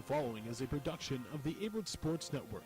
The following is a production of the Averett Sports Network.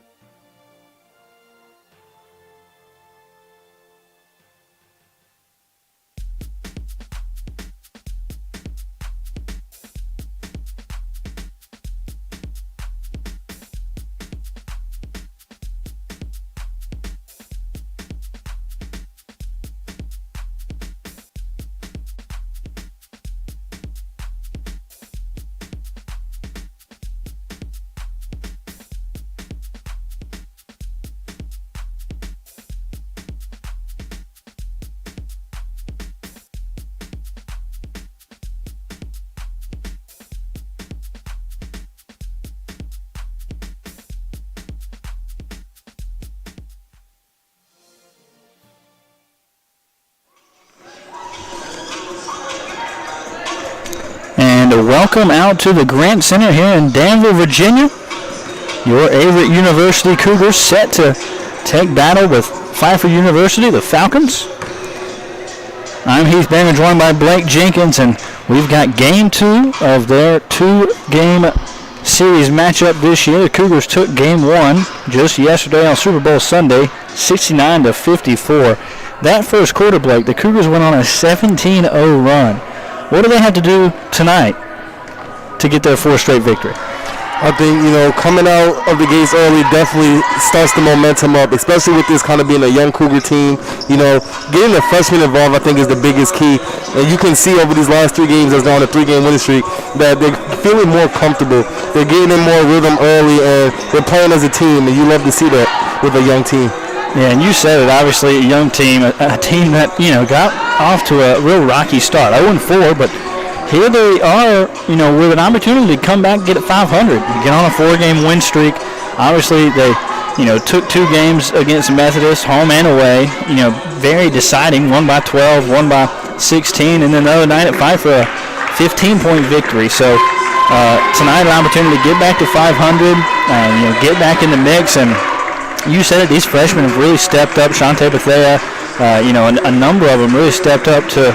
Welcome out to the Grant Center here in Danville, Virginia. Your Averett University Cougars set to take battle with Pfeiffer University, the Falcons. I'm Heath Banner, joined by Blake Jenkins, and we've got game 2 of their 2-game series matchup this year. The Cougars took game 1 just yesterday on Super Bowl Sunday, 69-54. That first quarter, Blake, the Cougars went on a 17-0 run. What do they have to do tonight to get their 4th straight victory? I think, coming out of the gates early definitely starts the momentum up, especially with this kind of being a young Cougar team. Getting the freshmen involved, I think, is the biggest key. And you can see over these last 3 games as they're on a 3-game winning streak that they're feeling more comfortable. They're getting in more rhythm early, and they're playing as a team, and you love to see that with a young team. Yeah, and you said it, obviously, a young team, a team that, got off to a real rocky start. 0-4, but here they are, with an opportunity to come back and get it 500. Get on a 4-game win streak. Obviously, they, took 2 games against Methodist, home and away, very deciding, one by 12, one by 16, and then the other night at Pfeiffer, a 15-point victory. So tonight, an opportunity to get back to 500, get back in the mix, and you said it, these freshmen have really stepped up. Shante Bethea, a number of them really stepped up to,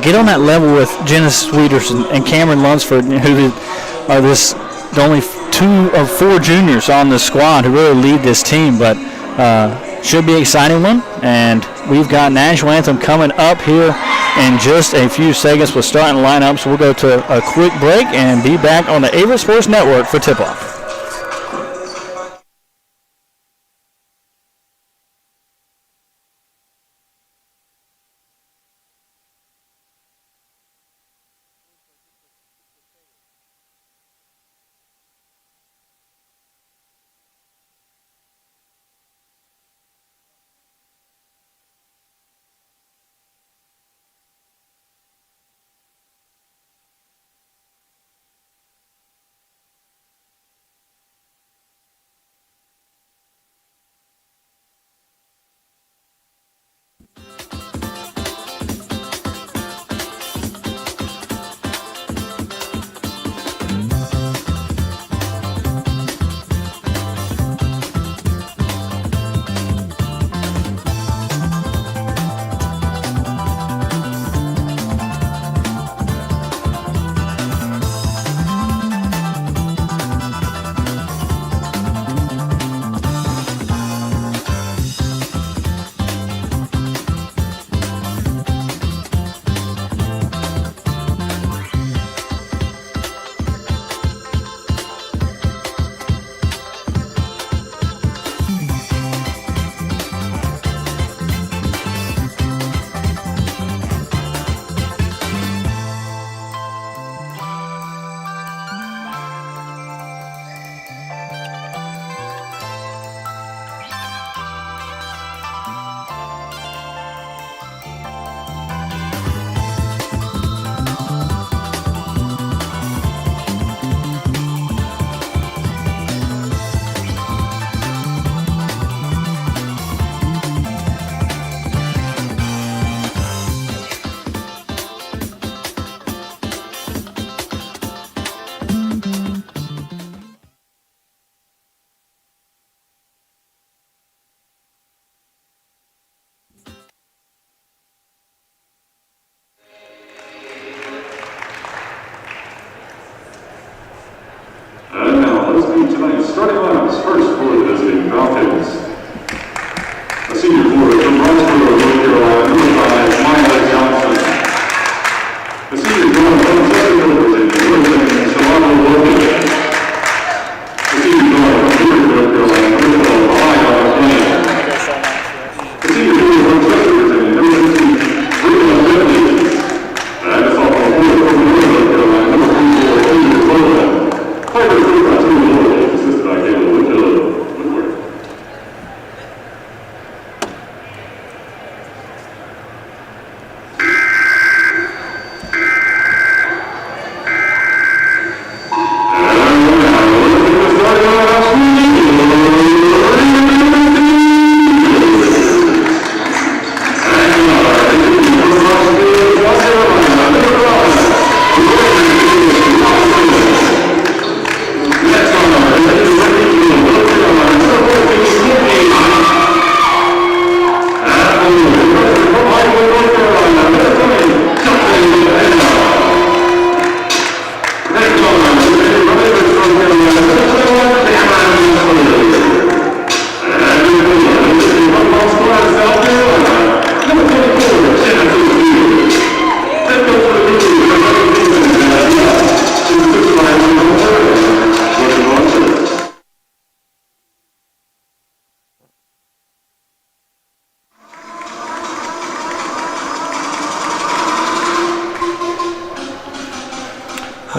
get on that level with Jenna Sweeters and Cameron Lunsford, who are the only 2 of 4 juniors on the squad who really lead this team. But should be an exciting one. And we've got National Anthem coming up here in just a few seconds. We'll start in lineup, so we'll go to a quick break and be back on the Averett Sports Network for tip-off.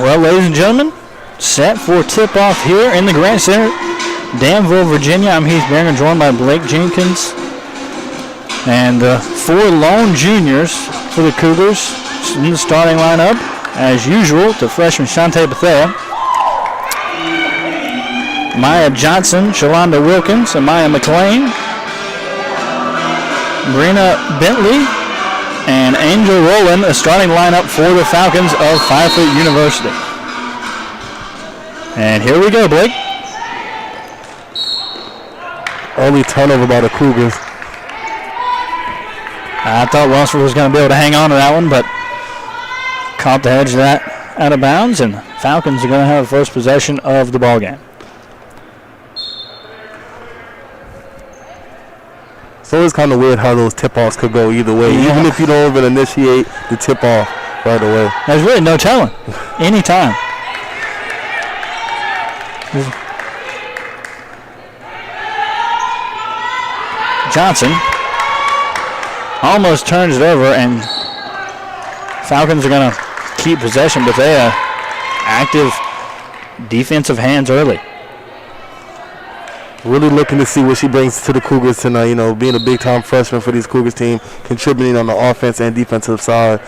Well, ladies and gentlemen, set for tip-off here in the Grant Center, Danville, Virginia. I'm Heath Barron, joined by Blake Jenkins. And the 4 lone juniors for the Cougars in the starting lineup. As usual, the freshman Shante Bethea, Maya Johnson, Shalonda Wilkins, Amaya McLean, Brina Bentley, and Angel Rowland, a starting lineup for the Falcons of Pfeiffer University. And here we go, Blake. Only turnover by the Cougars. I thought Lunsford was going to be able to hang on to that one, but caught the edge of that out of bounds, and Falcons are going to have first possession of the ball game. So it's kind of weird how those tip-offs could go either way, even if you don't even initiate the tip-off right away. There's really no telling. Anytime. Johnson almost turns it over, and Falcons are going to keep possession, but they have active defensive hands early. Really looking to see what she brings to the Cougars tonight. You know, being a big-time freshman for these Cougars team, contributing on the offense and defensive side.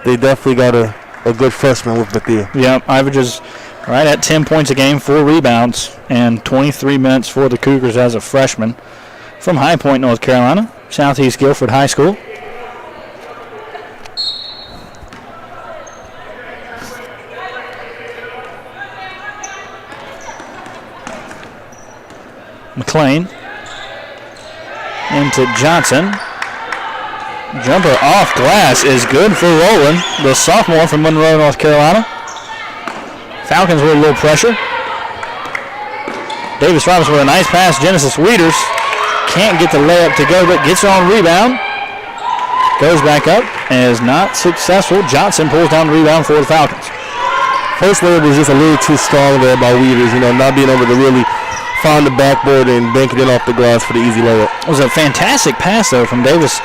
They definitely got a good freshman with Bethea. Yep, averages right at 10 points a game, 4 rebounds, and 23 minutes for the Cougars as a freshman. From High Point, North Carolina, Southeast Guilford High School. McLean into Johnson. Jumper off glass is good for Rowland, the sophomore from Monroe, North Carolina. Falcons with a little pressure. Davis Robinson with a nice pass. Genesis Wieters can't get the layup to go, but gets it on rebound. Goes back up and is not successful. Johnson pulls down the rebound for the Falcons. First layup was just a little too strong there by Wieters, you know, not being able to really find the backboard and bank it in off the glass for the easy layup. It was a fantastic pass, though, from Davis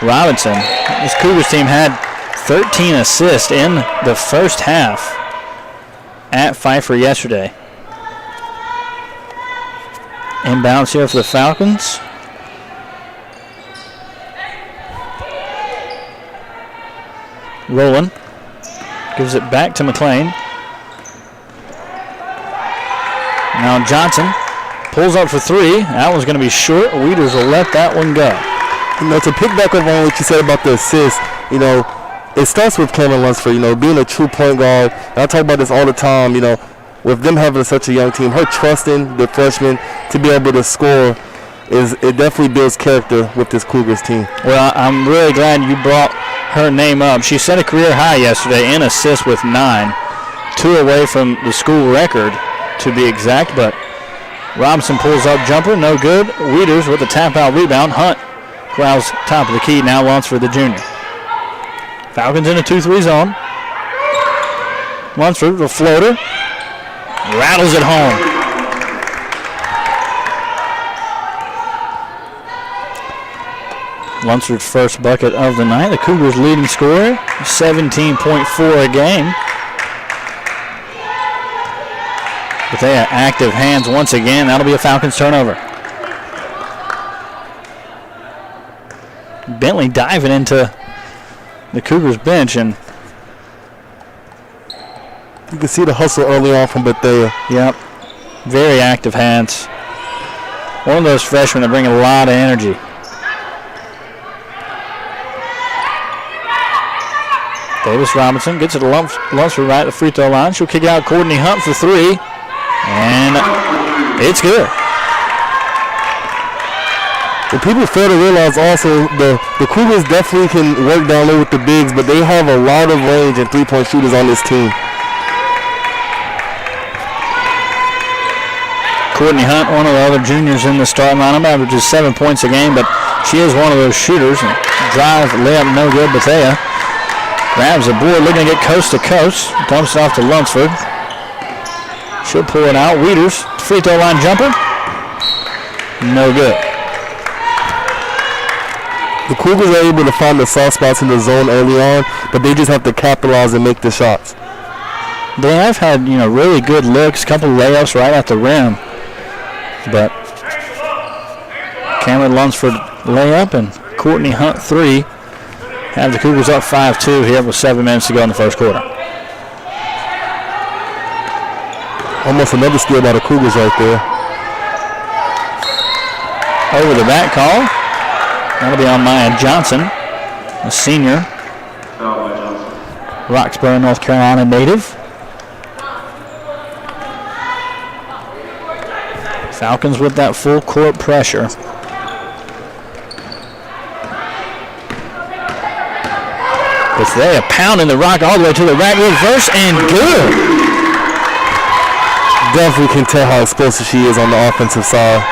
Robinson. This Cougars team had 13 assists in the first half at Pfeiffer yesterday. Inbounds here for the Falcons. Rowland gives it back to McLean. Now Johnson pulls up for 3. That one's going to be short. Wieters will let that one go. You know, to pick back up on what you said about the assist, you know, it starts with Cameron Lunsford, you know, being a true point guard. And I talk about this all the time, you know, with them having such a young team, her trusting the freshmen to be able to score, it definitely builds character with this Cougars team. Well, I'm really glad you brought her name up. She set a career high yesterday in assists with 9, 2 away from the school record to be exact, but Robinson pulls up jumper, no good. Wieters with a tap-out rebound. Hunt grabs top of the key, now Lunsford, the junior. Falcons in a 2-3 zone. Lunsford, the floater, rattles it home. Lunsford's first bucket of the night. The Cougars' leading scorer, 17.4 a game. But they have active hands once again. That'll be a Falcons turnover. Bentley diving into the Cougars bench, and you can see the hustle early on from Bethea. Yep, very active hands. One of those freshmen that bring a lot of energy. Davis Robinson gets it to Lunsford right at the free throw line. She'll kick out Courtney Hunt for 3, and it's good. What people fail to realize also, the Cougars definitely can work down low with the bigs, but they have a lot of range and three-point shooters on this team. Courtney Hunt, one of the other juniors in the starting lineup, averages 7 points a game, but she is one of those shooters. Drive, layup, no good. Bethea grabs the board, looking to get coast to coast. Dumps it off to Lunsford. She'll pull it out. Wieters, free throw line jumper. No good. The Cougars are able to find the soft spots in the zone early on, but they just have to capitalize and make the shots. They have had, really good looks, a couple layups right at the rim. But Cameron Lunsford layup and Courtney Hunt 3 have the Cougars up 5-2 here with 7 minutes to go in the first quarter. Almost another steal by the Cougars right there. Over the back call. That'll be on Maya Johnson, a senior. Roxborough, North Carolina native. Falcons with that full court pressure. Bethea pounding the rock all the way to the rack. Reverse and good. Definitely can tell how explosive she is on the offensive side.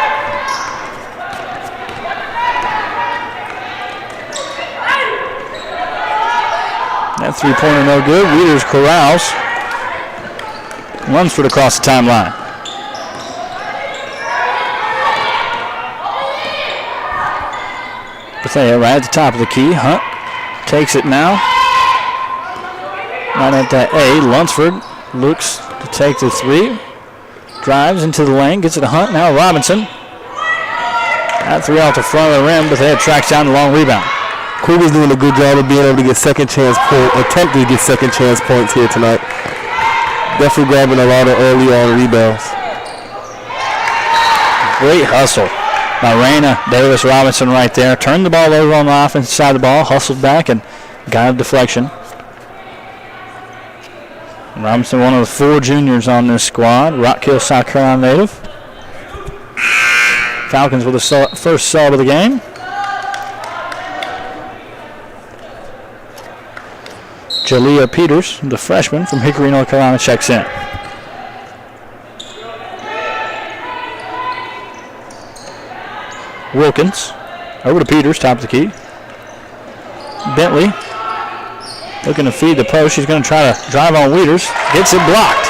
That three-pointer no good. Weeders corrals. Lunsford across the timeline. Bethea right at the top of the key. Hunt takes it now. Right at that A. Lunsford looks to take the three. Drives into the lane. Gets it to Hunt. Now Robinson. That three off the front of the rim. Bethea tracks down the long rebound. Cougars doing a good job of being able to get second chance attempting to get second chance points here tonight. Definitely grabbing a lot of early on rebounds. Great hustle by Raina Davis Robinson right there. Turned the ball over on the offensive side of the ball, hustled back and got a deflection. Robinson, one of the 4 juniors on this squad, Rock Hill, South Carolina native. Falcons with the first sub of the game. Jalea Peters, the freshman from Hickory, North Carolina, checks in. Wilkins over to Peters, top of the key. Bentley looking to feed the post. She's going to try to drive on Weeders. Gets it blocked.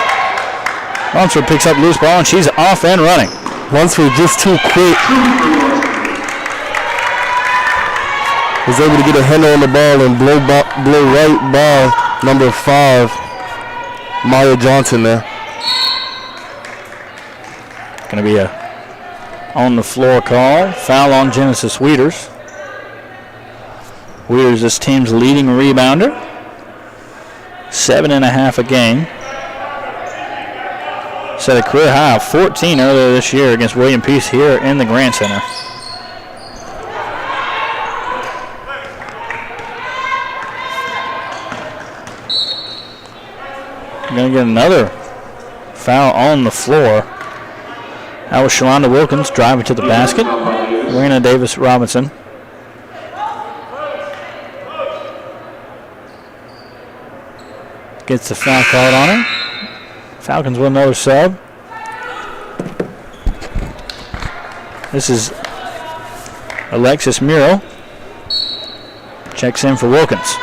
Lunsford picks up loose ball, and she's off and running. Lunsford just too quick. Was able to get a handle on the ball and blow right by number 5, Maya Johnson there. Going to be a on the floor call. Foul on Genesis Weeders. Weeders, this team's leading rebounder. 7.5 a game. Set a career high of 14 earlier this year against William Peace here in the Grant Center. Going to get another foul on the floor. That was Shalonda Wilkins driving to the basket. Raina Davis Robinson. Gets the foul called on her. Falcons with another sub. This is Alexis Muro. Checks in for Wilkins.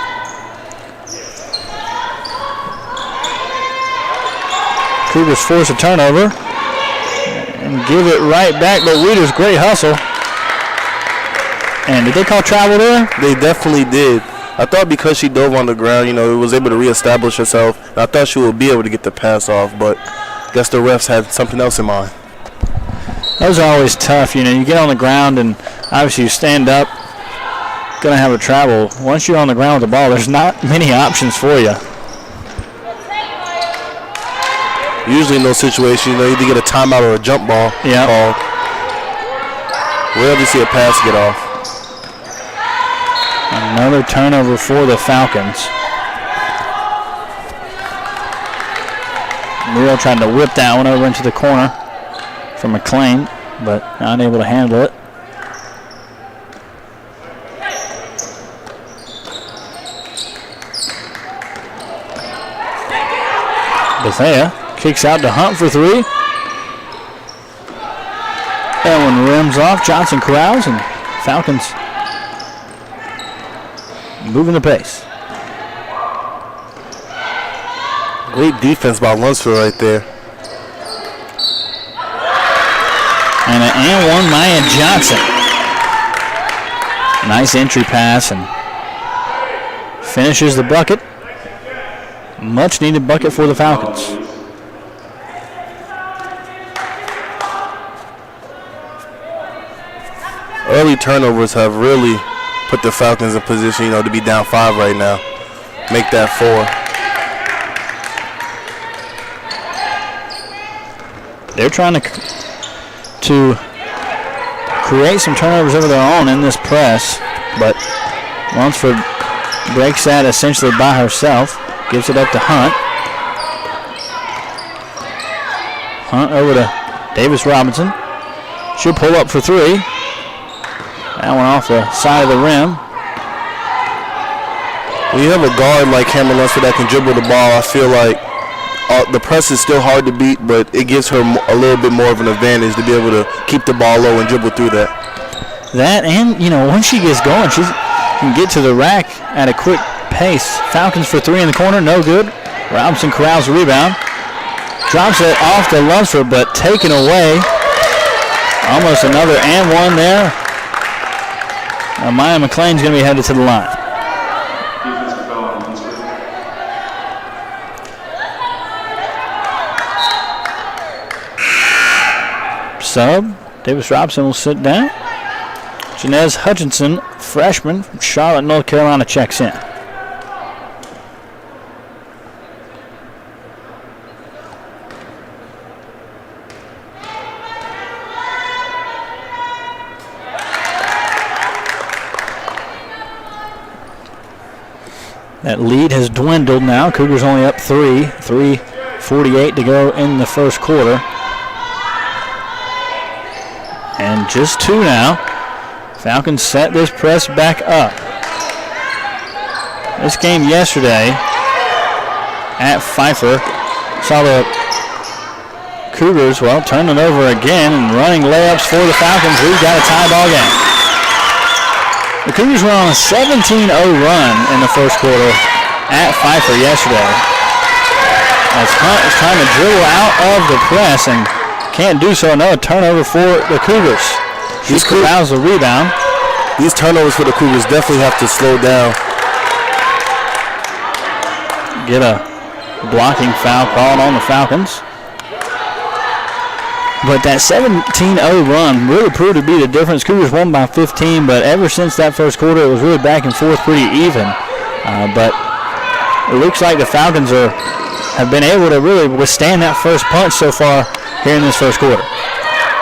Cougars force a turnover and give it right back, but Weeders, great hustle. And did they call travel there? They definitely did. I thought because she dove on the ground, was able to reestablish herself. And I thought she would be able to get the pass off, but I guess the refs had something else in mind. Those are always tough. You get on the ground and obviously you stand up, going to have a travel. Once you're on the ground with the ball, there's not many options for you. Usually in those situations, you either get a timeout or a jump ball called. Rarely see a pass get off. Another turnover for the Falcons. Muriel trying to whip that one over into the corner for McLean, but not able to handle it. Bethea kicks out to Hunt for 3. That one rims off. Johnson corrals, and Falcons moving the pace. Great defense by Lunsford right there. And an and one, Maya Johnson. Nice entry pass and finishes the bucket. Much needed bucket for the Falcons. Early turnovers have really put the Falcons in position, to be down 5 right now. Make that 4. They're trying to create some turnovers of their own in this press, but Lunsford breaks that essentially by herself. Gives it up to Hunt. Hunt over to Davis Robinson. She'll pull up for 3. That one off the side of the rim. When you have a guard like Cameron Lunsford that can dribble the ball, I feel like the press is still hard to beat, but it gives her a little bit more of an advantage to be able to keep the ball low and dribble through that. That and, once she gets going, she can get to the rack at a quick pace. Falcons for 3 in the corner, no good. Robinson corrals the rebound. Drops it off to Lunsford, but taken away. Almost another and one there. Now Maya McLean's going to be headed to the line. Sub, Davis Robinson will sit down. Janez Hutchinson, freshman from Charlotte, North Carolina, checks in. That lead has dwindled now. Cougars only up 3. 3:48 to go in the first quarter. And just 2 now. Falcons set this press back up. This game yesterday at Pfeiffer saw the Cougars, turn it over again and running layups for the Falcons. We've got a tie ball game. The Cougars went on a 17-0 run in the first quarter at Pfeiffer yesterday. As Hunt is trying to dribble out of the press and can't do so. Another turnover for the Cougars. She corrals the rebound. These turnovers for the Cougars definitely have to slow down. Get a blocking foul called on the Falcons. But that 17-0 run really proved to be the difference. Cougars won by 15, but ever since that first quarter, it was really back and forth pretty even. But it looks like the Falcons have been able to really withstand that first punch so far here in this first quarter.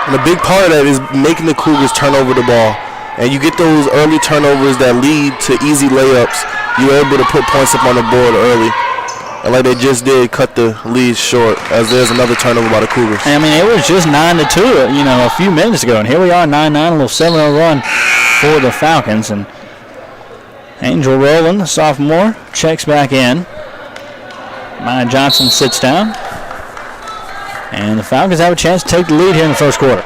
And a big part of that is making the Cougars turn over the ball. And you get those early turnovers that lead to easy layups. You're able to put points up on the board early. And like they just did, cut the lead short as there's another turnover by the Cougars. I mean, it was just 9-2, a few minutes ago. And here we are, 9-9, a little 7-0 run for the Falcons. And Angel Rowland, the sophomore, checks back in. Maya Johnson sits down. And the Falcons have a chance to take the lead here in the first quarter.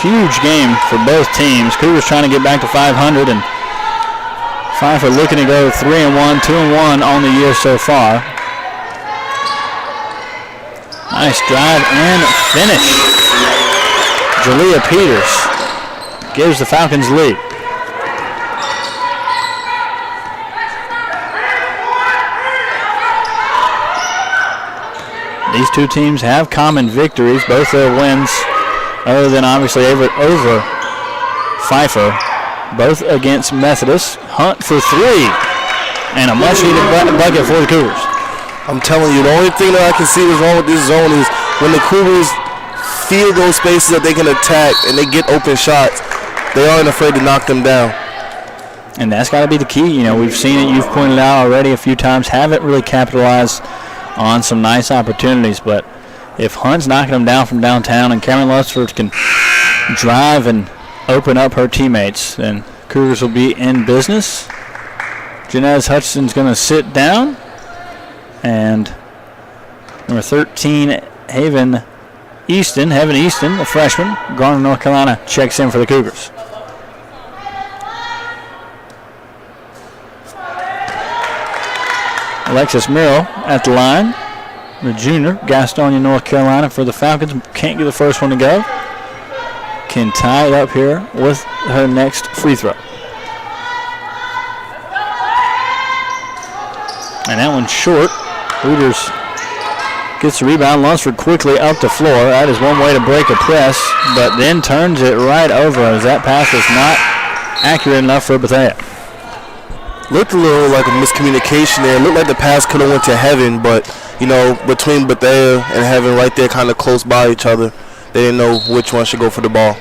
Huge game for both teams. Cougars trying to get back to 500, and Pfeiffer looking to go 3-1, 2-1 on the year so far. Nice drive and finish. Jalea Peters gives the Falcons lead. These two teams have common victories, both their wins, other than obviously Averett over Pfeiffer, both against Methodist. Hunt for 3, and a much-needed bucket for the Cougars. I'm telling you, the only thing that I can see is wrong with this zone is when the Cougars feel those spaces that they can attack and they get open shots, they aren't afraid to knock them down. And that's got to be the key. We've seen it, you've pointed out already a few times, haven't really capitalized on some nice opportunities, but if Hunt's knocking them down from downtown and Cameron Lunsford can drive and open up her teammates, then Cougars will be in business. Janez Hutchinson's going to sit down, and number 13, Heaven Easton, the freshman, Garner, North Carolina, checks in for the Cougars. Alexis Merrill at the line, the junior, Gastonia, North Carolina for the Falcons. Can't get the first one to go. can tie it up here with her next free throw. And that one's short. Hooters gets the rebound. Lunsford quickly up the floor. That is one way to break a press, but then turns it right over as that pass was not accurate enough for Bethea. Looked a little like a miscommunication there. It looked like the pass could have went to Heaven, but, you know, between Bethea and Heaven right there kind of close by each other, they didn't know which one should go for the ball.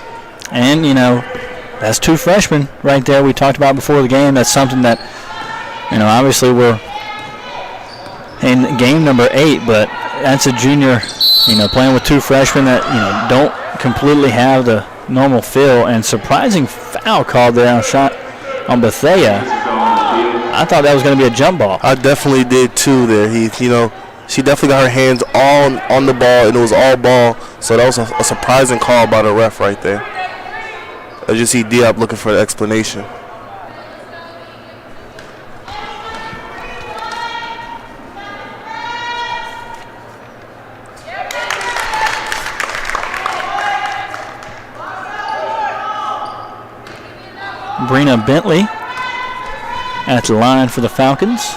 And, you know, that's two freshmen right there we talked about before the game. That's something that, you know, obviously we're in game number 8, but that's a junior, you know, playing with two freshmen that, you know, don't completely have the normal feel. And surprising foul called there on shot on Bethea. I thought that was going to be a jump ball. I definitely did too there. You know, she definitely got her hands all on the ball, and it was all ball. So that was a surprising call by the ref right there. As you see Diop looking for the explanation. Brina Bentley at the line for the Falcons.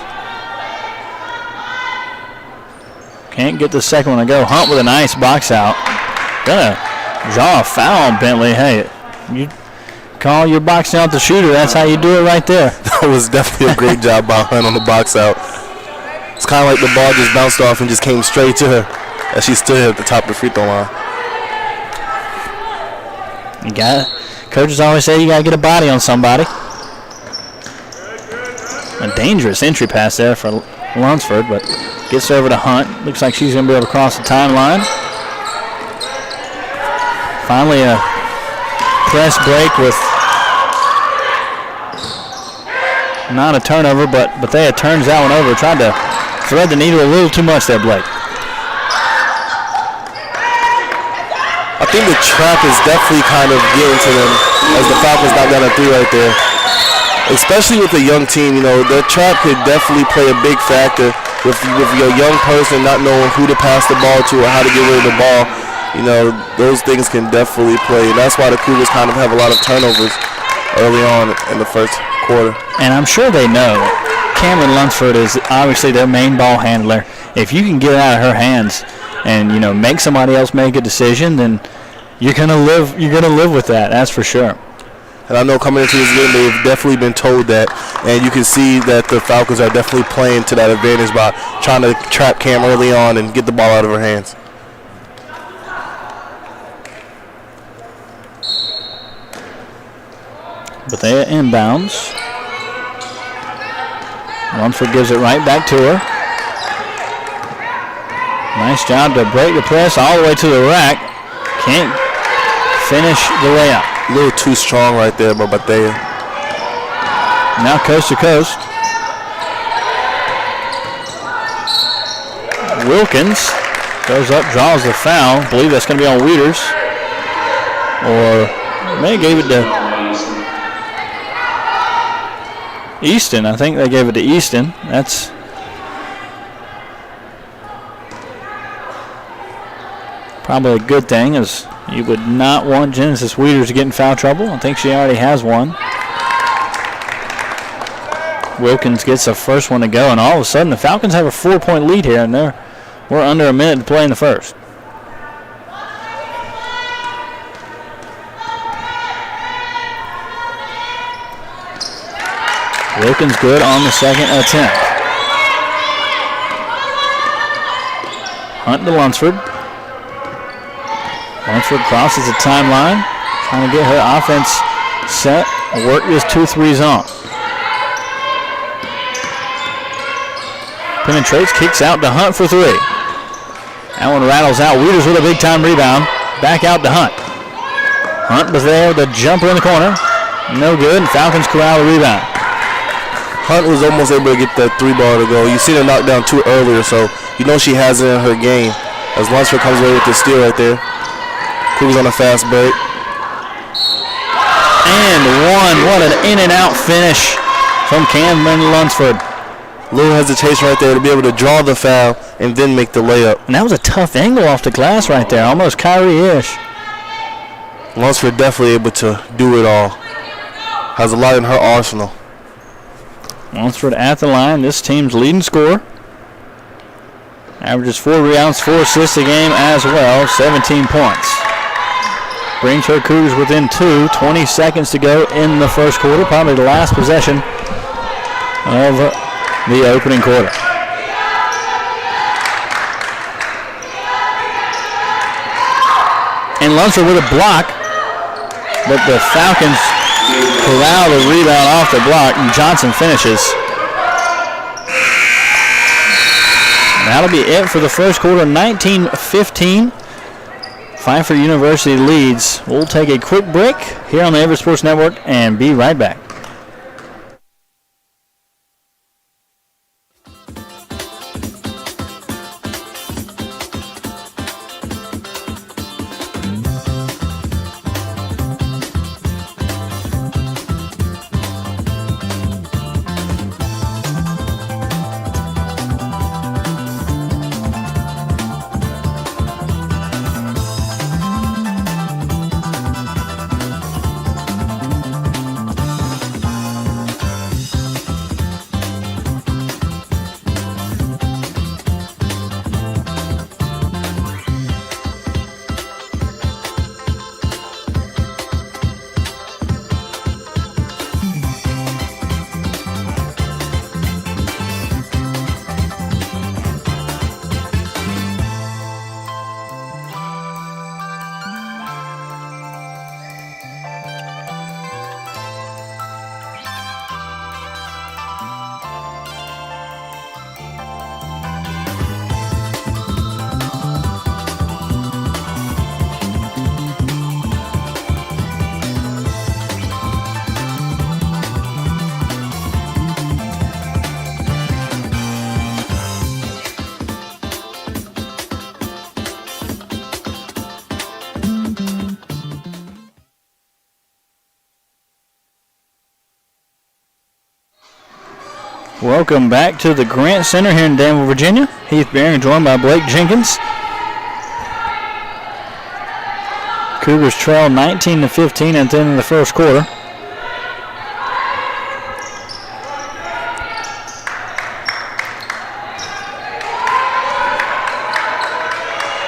Can't get the second one to go. Hunt with a nice box out. Gonna draw a foul on Bentley. Hey, you call your box out the shooter. That's how you do it right there. That was definitely a great job by Hunt on the box out. It's kind of like the ball just bounced off and just came straight to her as she stood at the top of the free throw line. Coaches always say you got to get a body on somebody. A dangerous entry pass there for Lunsford, but gets over to Hunt. Looks like she's going to be able to cross the timeline. Finally a press break with not a turnover, but Bethea turns that one over. Tried to thread the needle a little too much there, Blake. I think the trap is definitely kind of getting to them as the Falcons got down a 3 right there. Especially with a young team, you know, the trap could definitely play a big factor with your young person not knowing who to pass the ball to or how to get rid of the ball. You know, those things can definitely play. And that's why the Cougars kind of have a lot of turnovers early on in the first quarter. And I'm sure they know Cameron Lunsford is obviously their main ball handler. If you can get it out of her hands and, you know, make somebody else make a decision, then you're gonna live with that. That's for sure. And I know coming into this game, they've definitely been told that, and you can see that the Falcons are definitely playing to that advantage by trying to trap Cam early on and get the ball out of her hands. Bethea inbounds. Lunsford gives it right back to her. Nice job to break the press all the way to the rack. Can't finish the layup. A little too strong right there by Bethea. Now coast to coast. Wilkins goes up, draws the foul. I believe that's going to be on Wieters. Or they gave it to Easton. I think they gave it to Easton. That's probably a good thing, as you would not want Genesis Wieters to get in foul trouble. I think she already has one. Wilkins gets the first one to go, and all of a sudden the Falcons have a 4-point lead here, and we're under a minute to play in the first. Wilkins good on the second attempt. Hunt to Lunsford. Lunsford crosses the timeline, trying to get her offense set, work this 2 threes on. Penetrates, kicks out to Hunt for 3. That one rattles out. Wieters with a big-time rebound. Back out to Hunt. Hunt was there, the jumper in the corner. No good, and Falcons corral the rebound. Hunt was almost able to get that 3 ball to go. You see her knock down 2 earlier, so you know she has it in her game. As Lunsford comes away with the steal right there. Cougars on a fast break. And one. What an in-and-out finish from Cameron Lunsford. Little hesitation right there to be able to draw the foul and then make the layup. And that was a tough angle off the glass right there, almost Kyrie-ish. Lunsford definitely able to do it all. Has a lot in her arsenal. Lunsford at the line. This team's leading scorer. Averages 4 rebounds, 4 assists a game as well. 17 points. Brings her Cougars within 2. 20 seconds to go in the first quarter. Probably the last possession of the opening quarter. And Lunsford with a block, but the Falcons corral the rebound off the block, and Johnson finishes. That'll be it for the first quarter, 19-15. Pfeiffer University leads. We'll take a quick break here on the Averett Sports Network and be right back. Welcome back to the Grant Center here in Danville, Virginia. Heath Barron joined by Blake Jenkins. Cougars trail 19-15 at the end of the first quarter.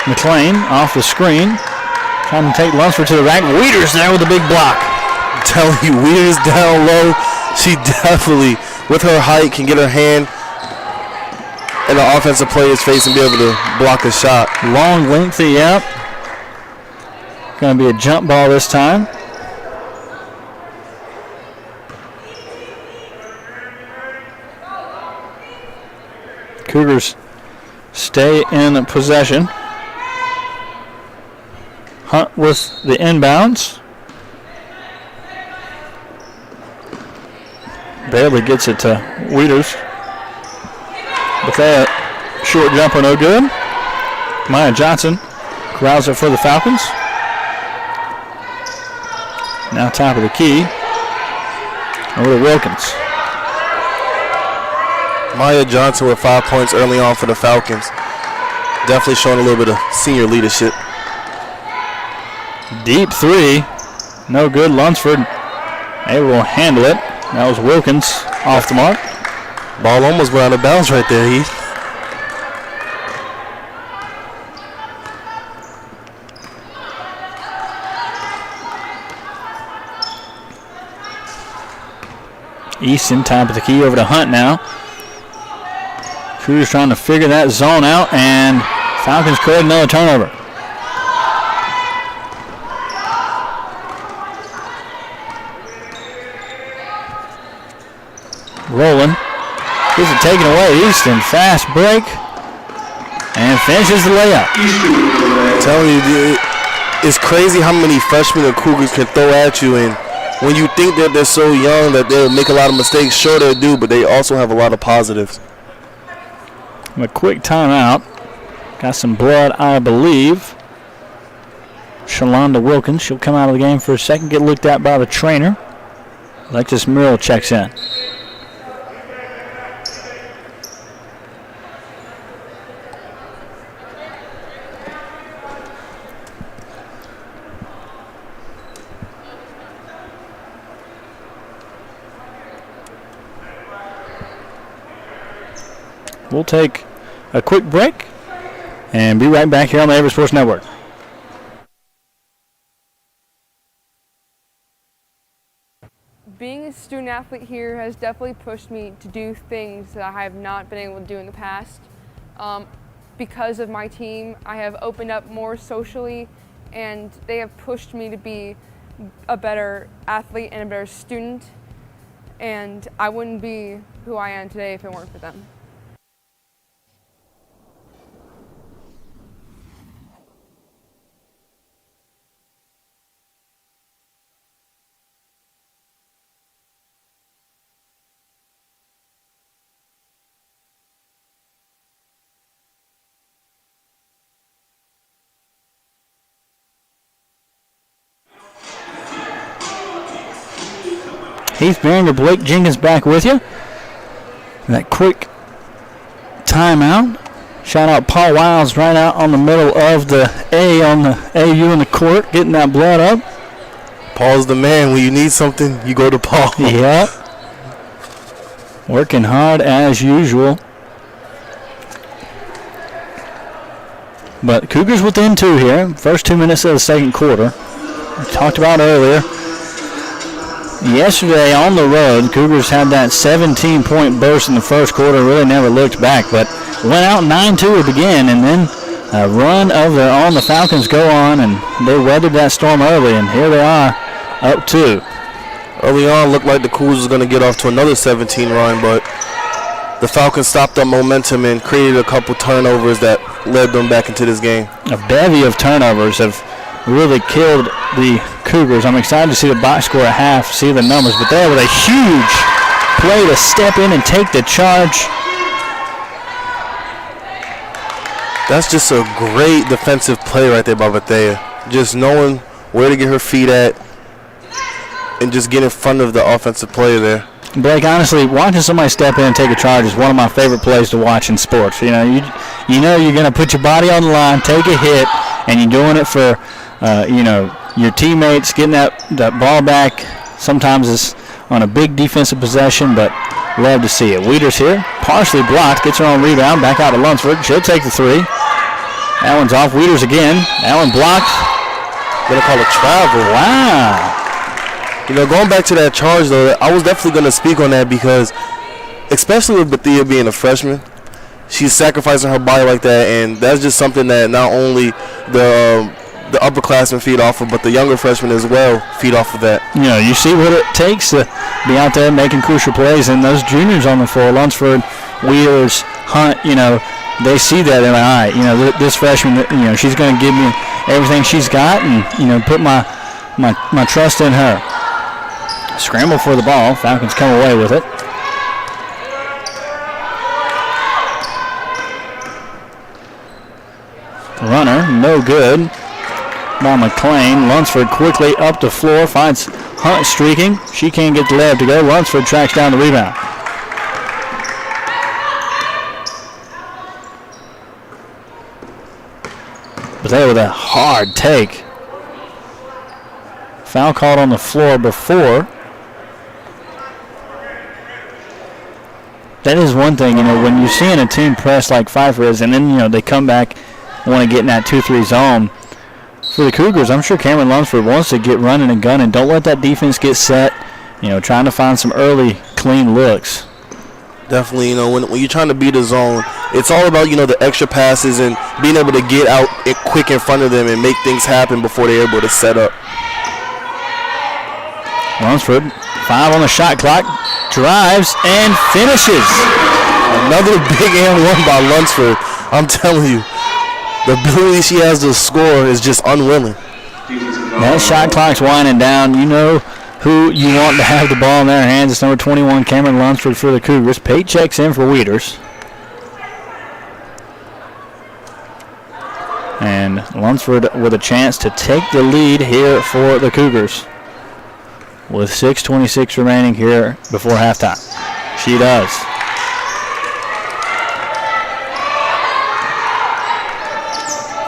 McLean off the screen, trying to take Lunsford to the rack. Wieters there with a big block. I'm telling you, Wieters down low. She definitely, with her height, can get her hand in the offensive player's face and be able to block a shot. Long, lengthy, yep. Going to be a jump ball this time. Cougars stay in possession. Hunt with the inbounds. Barely gets it to Wieters. But that short jumper no good. Maya Johnson corrals it for the Falcons. Now top of the key. Over to Wilkins. Maya Johnson with 5 points early on for the Falcons. Definitely showing a little bit of senior leadership. Deep three. No good. Lunsford able to handle it. That was Wilkins off the mark. Ball almost went out of bounds right there, Heath. Easton, top of the key, over to Hunt now. Cougars trying to figure that zone out, and Falcons create another turnover. Rolling. Gets it taken away. Easton, fast break, and finishes the layup. I'm telling you, it's crazy how many freshmen the Cougars can throw at you, and when you think that they're so young that they'll make a lot of mistakes, sure they do, but they also have a lot of positives. A quick timeout. Got some blood, I believe. Shalonda Wilkins, she'll come out of the game for a second, get looked at by the trainer. Alexis Murrell checks in. we'll take a quick break and be right back here on the Averett Sports Network. Being a student athlete here has definitely pushed me to do things that I have not been able to do in the past. Because of my team, I have opened up more socially, and they have pushed me to be a better athlete and a better student, and I wouldn't be who I am today if it weren't for them. Heath Barringer, Blake Jenkins back with you. That quick timeout. Shout out Paul Wiles right out on the middle of the A on the AU in the court, getting that blood up. Paul's the man. When you need something, you go to Paul. Yep. Working hard as usual. But Cougars within 2 here. First 2 minutes of the second quarter. We talked about earlier. Yesterday on the road, Cougars had that 17-point burst in the first quarter, really never looked back, but went out 9-2 to begin, and then a run of their own. The Falcons go on, and they weathered that storm early, and here they are, up 2. Early on, looked like the Cougars was going to get off to another 17 run, but the Falcons stopped up momentum and created a couple turnovers that led them back into this game. A bevy of turnovers have really killed the Cougars. I'm excited to see the box score at half, see the numbers, but there with a huge play to step in and take the charge. That's just a great defensive play right there by Bethea. Just knowing where to get her feet at and just get in front of the offensive player there. Blake, honestly, watching somebody step in and take a charge is one of my favorite plays to watch in sports. You know you're going to put your body on the line, take a hit, and you're doing it for your teammates, getting that ball back. Sometimes it's on a big defensive possession, but love to see it. Wieters here, partially blocked, gets her own rebound, back out to Lunsford. She'll take the 3. That one's off. Wieters again. That one blocked. Gonna call it travel. Wow. Going back to that charge, though, I was definitely going to speak on that because, especially with Bethea being a freshman, she's sacrificing her body like that, and that's just something that not only the upperclassmen feed off of, but the younger freshmen as well feed off of that. You see what it takes to be out there making crucial plays, and those juniors on the floor, Lunsford, Wieters, Hunt, they see that, and all right, this freshman, she's going to give me everything she's got, and, put my trust in her. Scramble for the ball. Falcons come away with it. Runner, no good by McClain. Lunsford quickly up the floor, finds Hunt streaking. She can't get the layup to go. Lunsford tracks down the rebound. But there with a hard take. Foul called on the floor before. That is one thing, when you're seeing a team press like Pfeiffer is, and then, they come back and want to get in that 2-3 zone. For the Cougars, I'm sure Cameron Lunsford wants to get running and gunning. Don't let that defense get set, trying to find some early clean looks. Definitely, when you're trying to beat a zone, it's all about, the extra passes and being able to get out quick in front of them and make things happen before they're able to set up. Lunsford, 5 on the shot clock, drives and finishes. Another big and one by Lunsford. I'm telling you, the ability she has to score is just unwilling. That shot clock's winding down. You know who you want to have the ball in their hands. It's number 21, Cameron Lunsford for the Cougars. Pate checks in for Wieters. And Lunsford with a chance to take the lead here for the Cougars, with 6:26 remaining here before halftime. She does.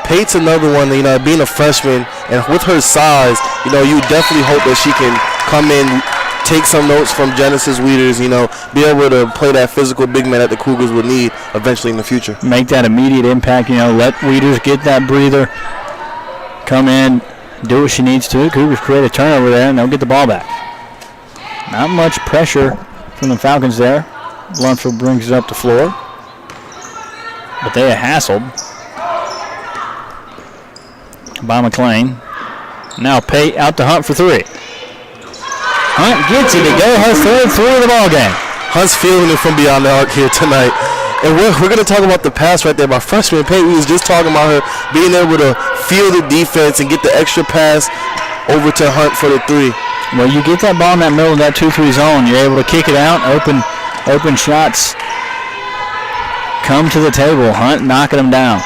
Pate's another one, being a freshman, and with her size, you definitely hope that she can come in take some notes from Genesis Weeders, be able to play that physical big man that the Cougars will need eventually in the future. Make that immediate impact, let Weeders get that breather, come in, do what she needs to. Cougars create a turnover there, and they'll get the ball back. Not much pressure from the Falcons there. Lunsford brings it up the floor. But they are hassled by McLean. Now Pate out to Hunt for three. Hunt gets it to go her third three of the ball game. Hunt's feeling it from beyond the arc here tonight. And we're going to talk about the pass right there by freshman Pate. We was just talking about her being able to feel the defense and get the extra pass over to Hunt for the three. Well, you get that ball in that middle of that 2-3 zone. You're able to kick it out. Open shots come to the table. Hunt knocking them down.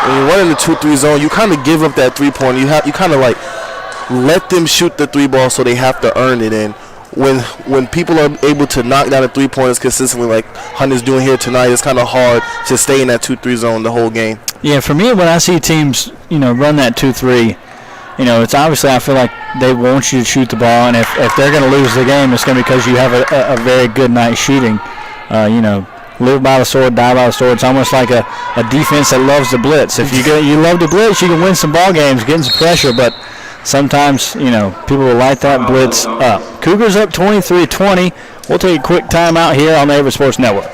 When you're running the 2-3 zone, you kind of give up that three-pointer. You kind of like let them shoot the three ball so they have to earn it in. When people are able to knock down the three-pointers consistently like Hunt is doing here tonight, it's kind of hard to stay in that 2-3 zone the whole game. Yeah, for me, when I see teams, run that 2-3, it's obviously I feel like they want you to shoot the ball, and if they're going to lose the game, it's going to be because you have a very good night shooting. Live by the sword, die by the sword. It's almost like a defense that loves the blitz. If you love the blitz, you can win some ball games, getting some pressure, but sometimes, people will light that blitz up. Cougars up 23-20. We'll take a quick timeout here on the Averett Sports Network.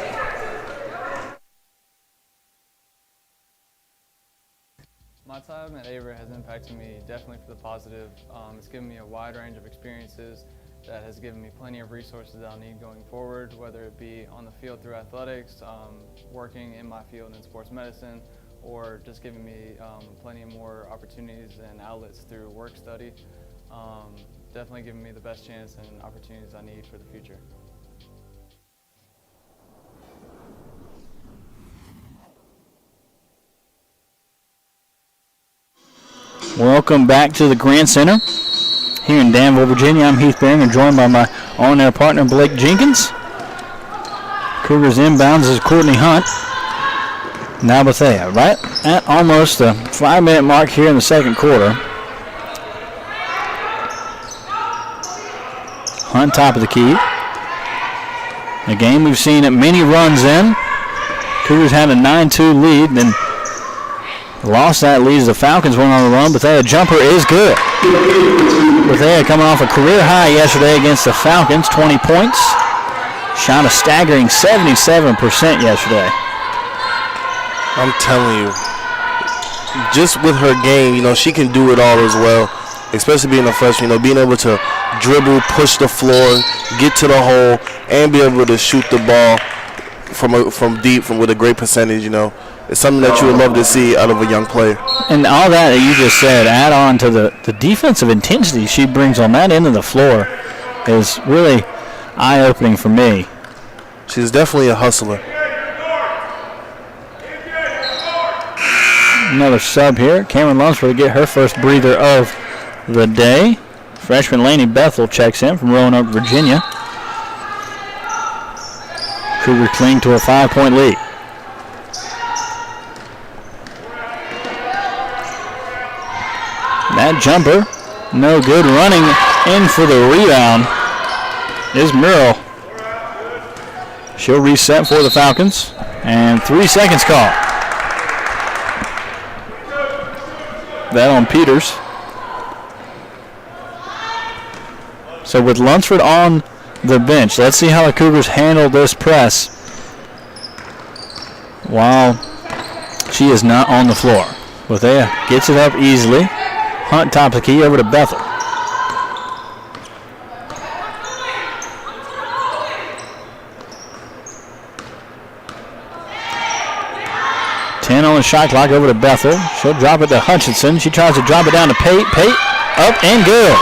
My time at Averett has impacted me definitely for the positive. It's given me a wide range of experiences that has given me plenty of resources that I'll need going forward, whether it be on the field through athletics, working in my field in sports medicine, or just giving me plenty more opportunities and outlets through work study. Definitely giving me the best chance and opportunities I need for the future. Welcome back to the Grand Center here in Danville, Virginia. I'm Heath Beringer, joined by my on-air partner, Blake Jenkins. Cougars inbounds is Courtney Hunt. Now Bethea, right at almost the 5-minute mark here in the second quarter. Hunt top of the key. A game we've seen many runs in. Cougars had a 9-2 lead, then lost that lead as the Falcons went on the run. Bethea jumper is good. Bethea coming off a career high yesterday against the Falcons, 20 points. Shot a staggering 77% yesterday. I'm telling you, just with her game, she can do it all as well, especially being a freshman, being able to dribble, push the floor, get to the hole, and be able to shoot the ball from deep with a great percentage, It's something that you would love to see out of a young player. And all that you just said, add on to the defensive intensity she brings on that end of the floor is really eye-opening for me. She's definitely a hustler. Another sub here. Cameron Lunsford to get her first breather of the day. Freshman Laney Bethel checks in from Roanoke, Virginia. Cougars cling to a 5-point lead. That jumper, no good. Running in for the rebound is Murrell. She'll reset for the Falcons. And 3 seconds call. That on Peters. So with Lunsford on the bench, let's see how the Cougars handle this press while she is not on the floor. Bethea gets it up easily. Hunt top of the key over to Bethel. On the shot clock over to Bethel. She'll drop it to Hutchinson. She tries to drop it down to Pate. Pate up and good.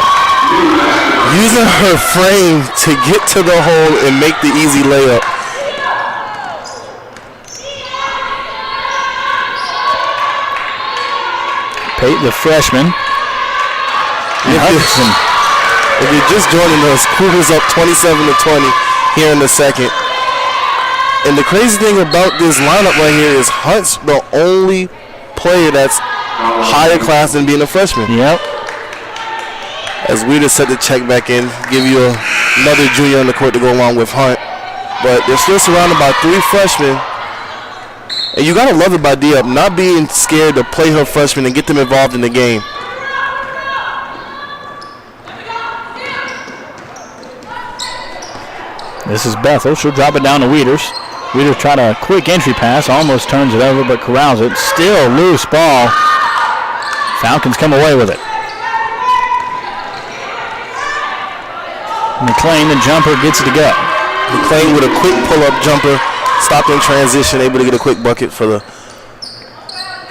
Using her frame to get to the hole and make the easy layup. Pate, the freshman. Hutchinson. If you're just joining us, Cougars up 27-20 here in the second. And the crazy thing about this lineup right here is Hunt's the only player that's higher class than being a freshman. Yep. As we just set the check back in, give you another junior on the court to go along with Hunt. But they're still surrounded by 3 freshmen. And you got to love it by D-Up, not being scared to play her freshmen and get them involved in the game. This is Bethel. She'll drop it down to Wieters. Wieters tried a quick entry pass, almost turns it over, but corrals it. Still loose ball. Falcons come away with it. McLean, the jumper, gets it to go. McLean with a quick pull-up jumper, stopped in transition, able to get a quick bucket for the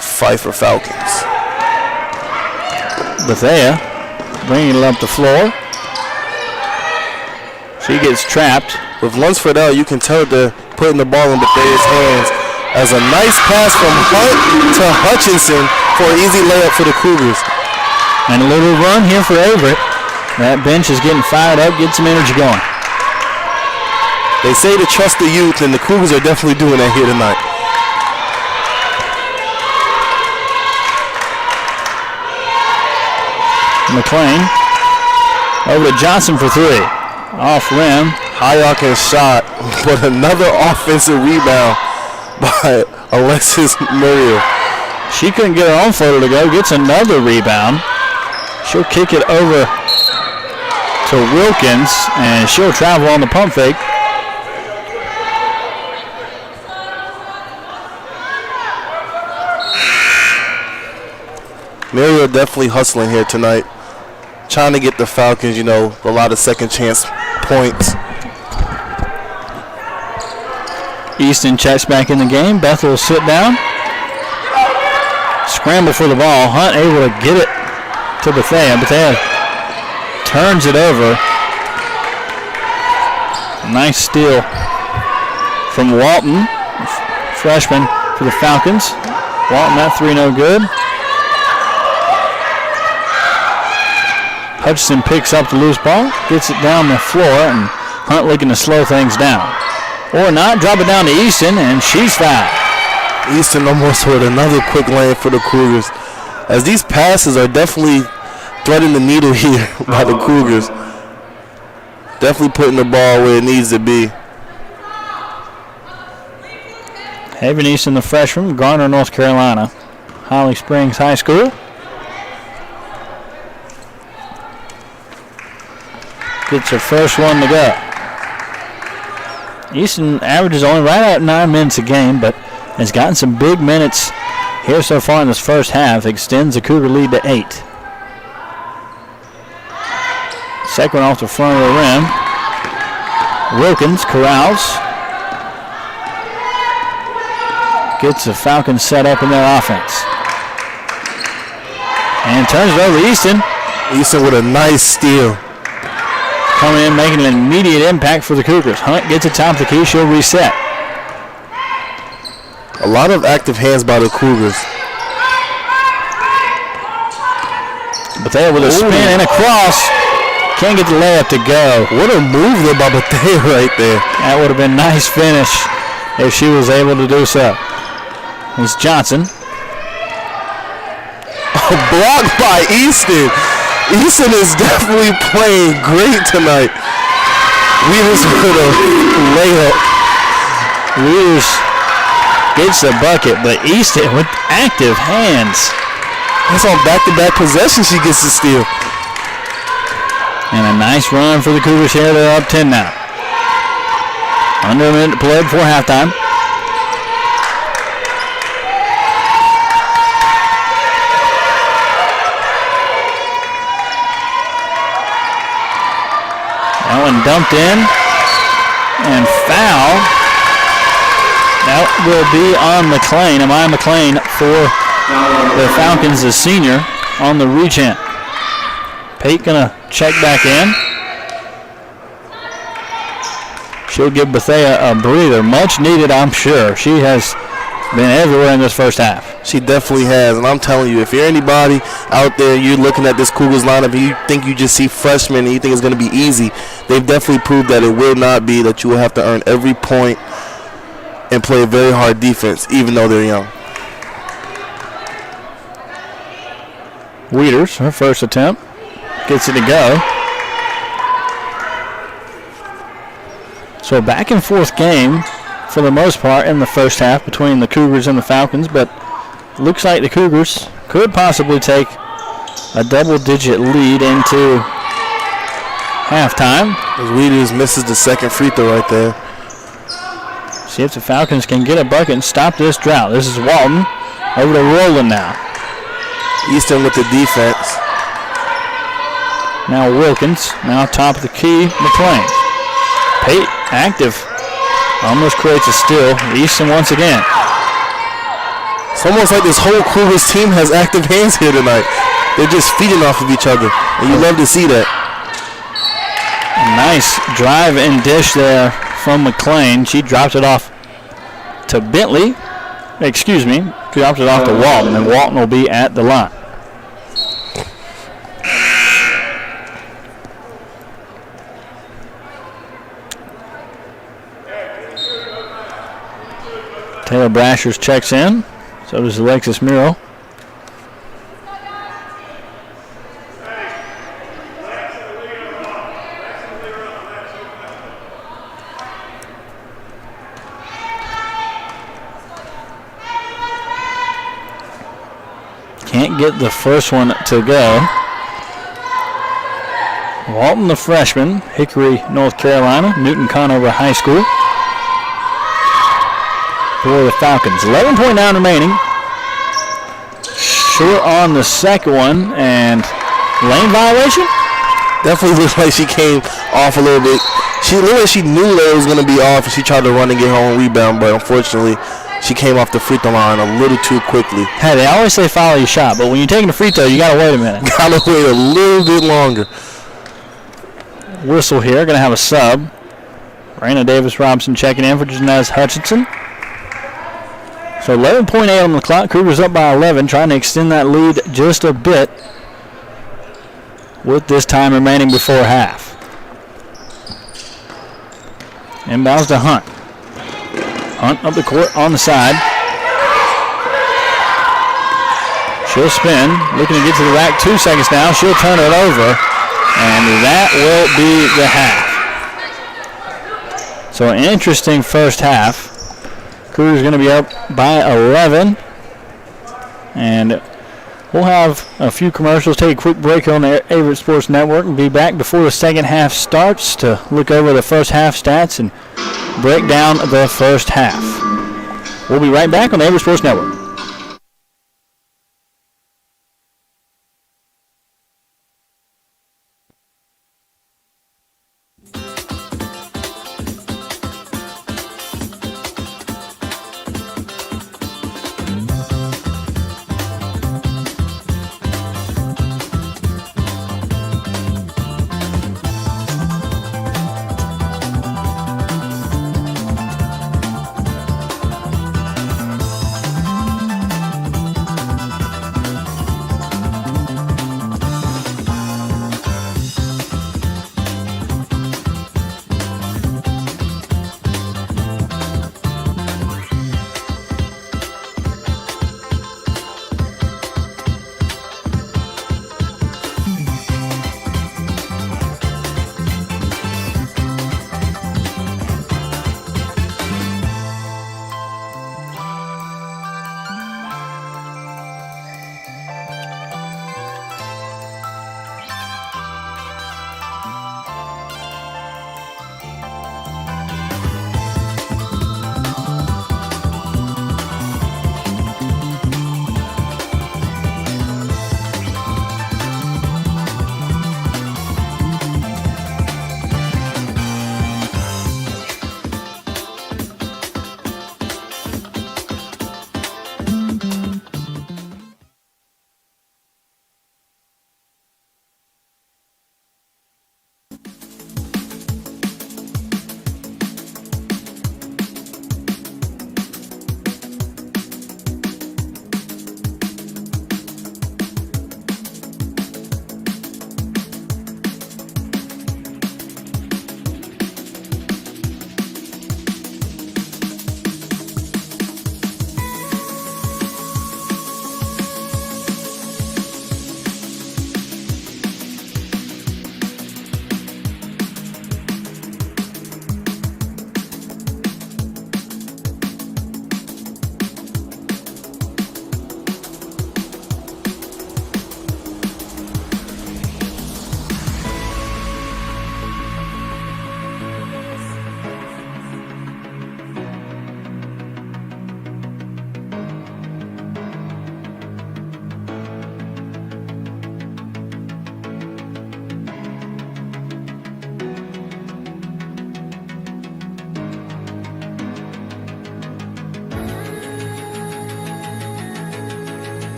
Pfeiffer Falcons. Bethea bringing it up the floor. She gets trapped. With Lunsford out, you can tell they're putting the ball in Bethea's hands. As a nice pass from Hunt to Hutchinson for an easy layup for the Cougars. And a little run here for Averett. That bench is getting fired up, get some energy going. They say to trust the youth, and the Cougars are definitely doing that here tonight. McLean over to Johnson for 3. Off rim. High arcing shot, but another offensive rebound by Alexis Muriel. She couldn't get her own floater to go, gets another rebound. She'll kick it over to Wilkins, and she'll travel on the pump fake. Muriel definitely hustling here tonight, trying to get the Falcons, a lot of second chance points. Easton checks back in the game. Bethel will sit down. Scramble for the ball. Hunt able to get it to Bethea. Bethea turns it over. Nice steal from Walton, freshman for the Falcons. Walton, that 3 no good. Hutchinson picks up the loose ball, gets it down the floor, and Hunt looking to slow things down. Or not, drop it down to Easton, and she's fouled. Easton almost with another quick lane for the Cougars. As these passes are definitely threading the needle here by the Cougars. Definitely putting the ball where it needs to be. Haven Easton, the freshman, Garner, North Carolina. Holly Springs High School. Gets her first one to go. Easton averages only right at 9 minutes a game, but has gotten some big minutes here so far in this first half. Extends the Cougar lead to 8. Second one off the front of the rim. Wilkins corrals. Gets the Falcons set up in their offense. And turns it over to Easton. Easton with a nice steal. Coming in, making an immediate impact for the Cougars. Hunt gets it top of the key, she'll reset. A lot of active hands by the Cougars. Bethea with a spin and a cross. Can't get the layup to go. What a move there by Bethea right there. That would have been a nice finish if she was able to do so. It's Johnson. Blocked by Easton. Easton is definitely playing great tonight. Wieters with a layup. Wieters gets the bucket, but Easton with active hands. That's on back-to-back possession she gets the steal. And a nice run for the Cougars here. They're up 10 now. Under a minute to play before halftime. That one dumped in and foul. That will be on McLean. Amaya McLean for the Falcons, the senior, on the reach in. Pate gonna check back in. She'll give Bethea a breather, much needed, I'm sure. She has been everywhere in this first half. She definitely has, and I'm telling you, if you're anybody out there, you're looking at this Cougars lineup, and you think you just see freshmen and you think it's going to be easy, they've definitely proved that it will not be, that you will have to earn every point and play a very hard defense, even though they're young. Wieters, her first attempt. gets it to go. So a back and forth game for the most part in the first half between the Cougars and the Falcons, but looks like the Cougars could possibly take a double-digit lead into halftime. As Weeders misses the second free throw right there. See if the Falcons can get a bucket and stop this drought. This is Walton over to Rowland now. Easton with the defense. Now Wilkins, now top of the key, McLean. Pate active, almost creates a steal. Easton once again. It's almost like this whole Cougars team has active hands here tonight. They're just feeding off of each other, and you love to see that. Nice drive and dish there from McLean. She drops it off to Bentley. Excuse me, drops it off to Walton, and Walton will be at the line. Taylor Brashers checks in. So does Alexis Miro. Can't get the first one to go. Walton, the freshman, Hickory, North Carolina, Newton Conover High School. For the Falcons. 11.9 remaining. Short on the second one, and lane violation? Definitely looks like she came off a little bit. She looked like she knew that it was going to be off, and she tried to run and get her own rebound, but unfortunately, she came off the free throw line a little too quickly. Hey, they always say follow your shot, but when you're taking a free throw, you got to wait a minute. Got to wait a little bit longer. Whistle here, going to have a sub. Raina Davis-Robinson checking in for Janez Hutchinson. So 11.8 on the clock. Cougars up by 11, trying to extend that lead just a bit with this time remaining before half. Inbounds to Hunt. Hunt up the court on the side. She'll spin, looking to get to the rack. 2 seconds now. She'll turn it over, and that will be the half. So an interesting first half. Cougars going to be up by 11. And we'll have a few commercials, take a quick break on the Averett Sports Network, and be back before the second half starts to look over the first half stats and break down the first half. We'll be right back on the Averett Sports Network.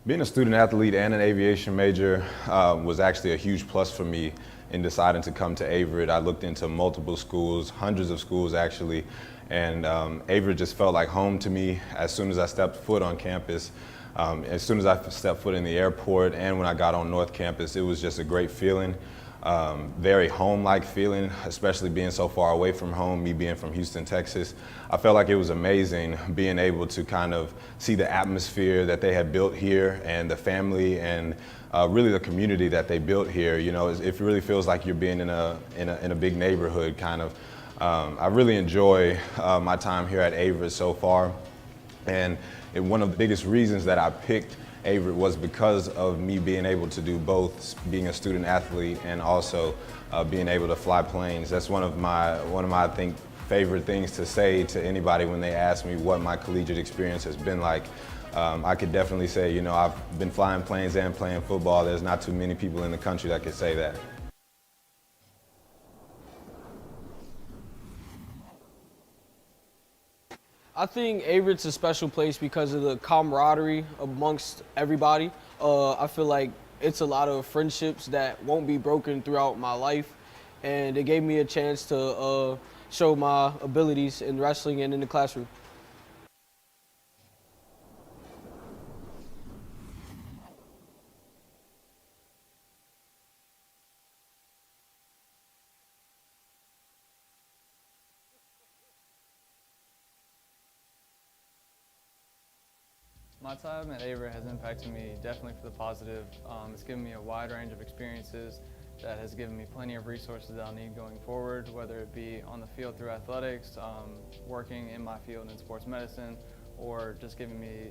Being a student athlete and an aviation major was actually a huge plus for me in deciding to come to Averett. I looked into multiple schools, hundreds of schools actually, and Averett just felt like home to me as soon as I stepped foot on campus. As soon as I stepped foot in the airport and when I got on North Campus, it was just a great feeling. Very home-like feeling, especially being so far away from home, me being from Houston, Texas. I felt like it was amazing being able to kind of see the atmosphere that they had built here and the family and really the community that they built here. You know, it really feels like you're being in a big neighborhood kind of. I really enjoy my time here at Averett so far, and one of the biggest reasons that I picked Averett was because of me being able to do both, being a student athlete and also being able to fly planes. That's one of my I think favorite things to say to anybody when they ask me what my collegiate experience has been like. I could definitely say, you know, I've been flying planes and playing football. There's not too many people in the country that could say that. I think Averett's a special place because of the camaraderie amongst everybody. I feel like it's a lot of friendships that won't be broken throughout my life, and it gave me a chance to show my abilities in wrestling and in the classroom. My time at Averett has impacted me definitely for the positive. It's given me a wide range of experiences that has given me plenty of resources that I'll need going forward, whether it be on the field through athletics, working in my field in sports medicine, or just giving me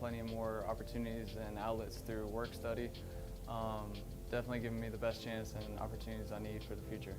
plenty of more opportunities and outlets through work study. Definitely giving me the best chance and opportunities I need for the future.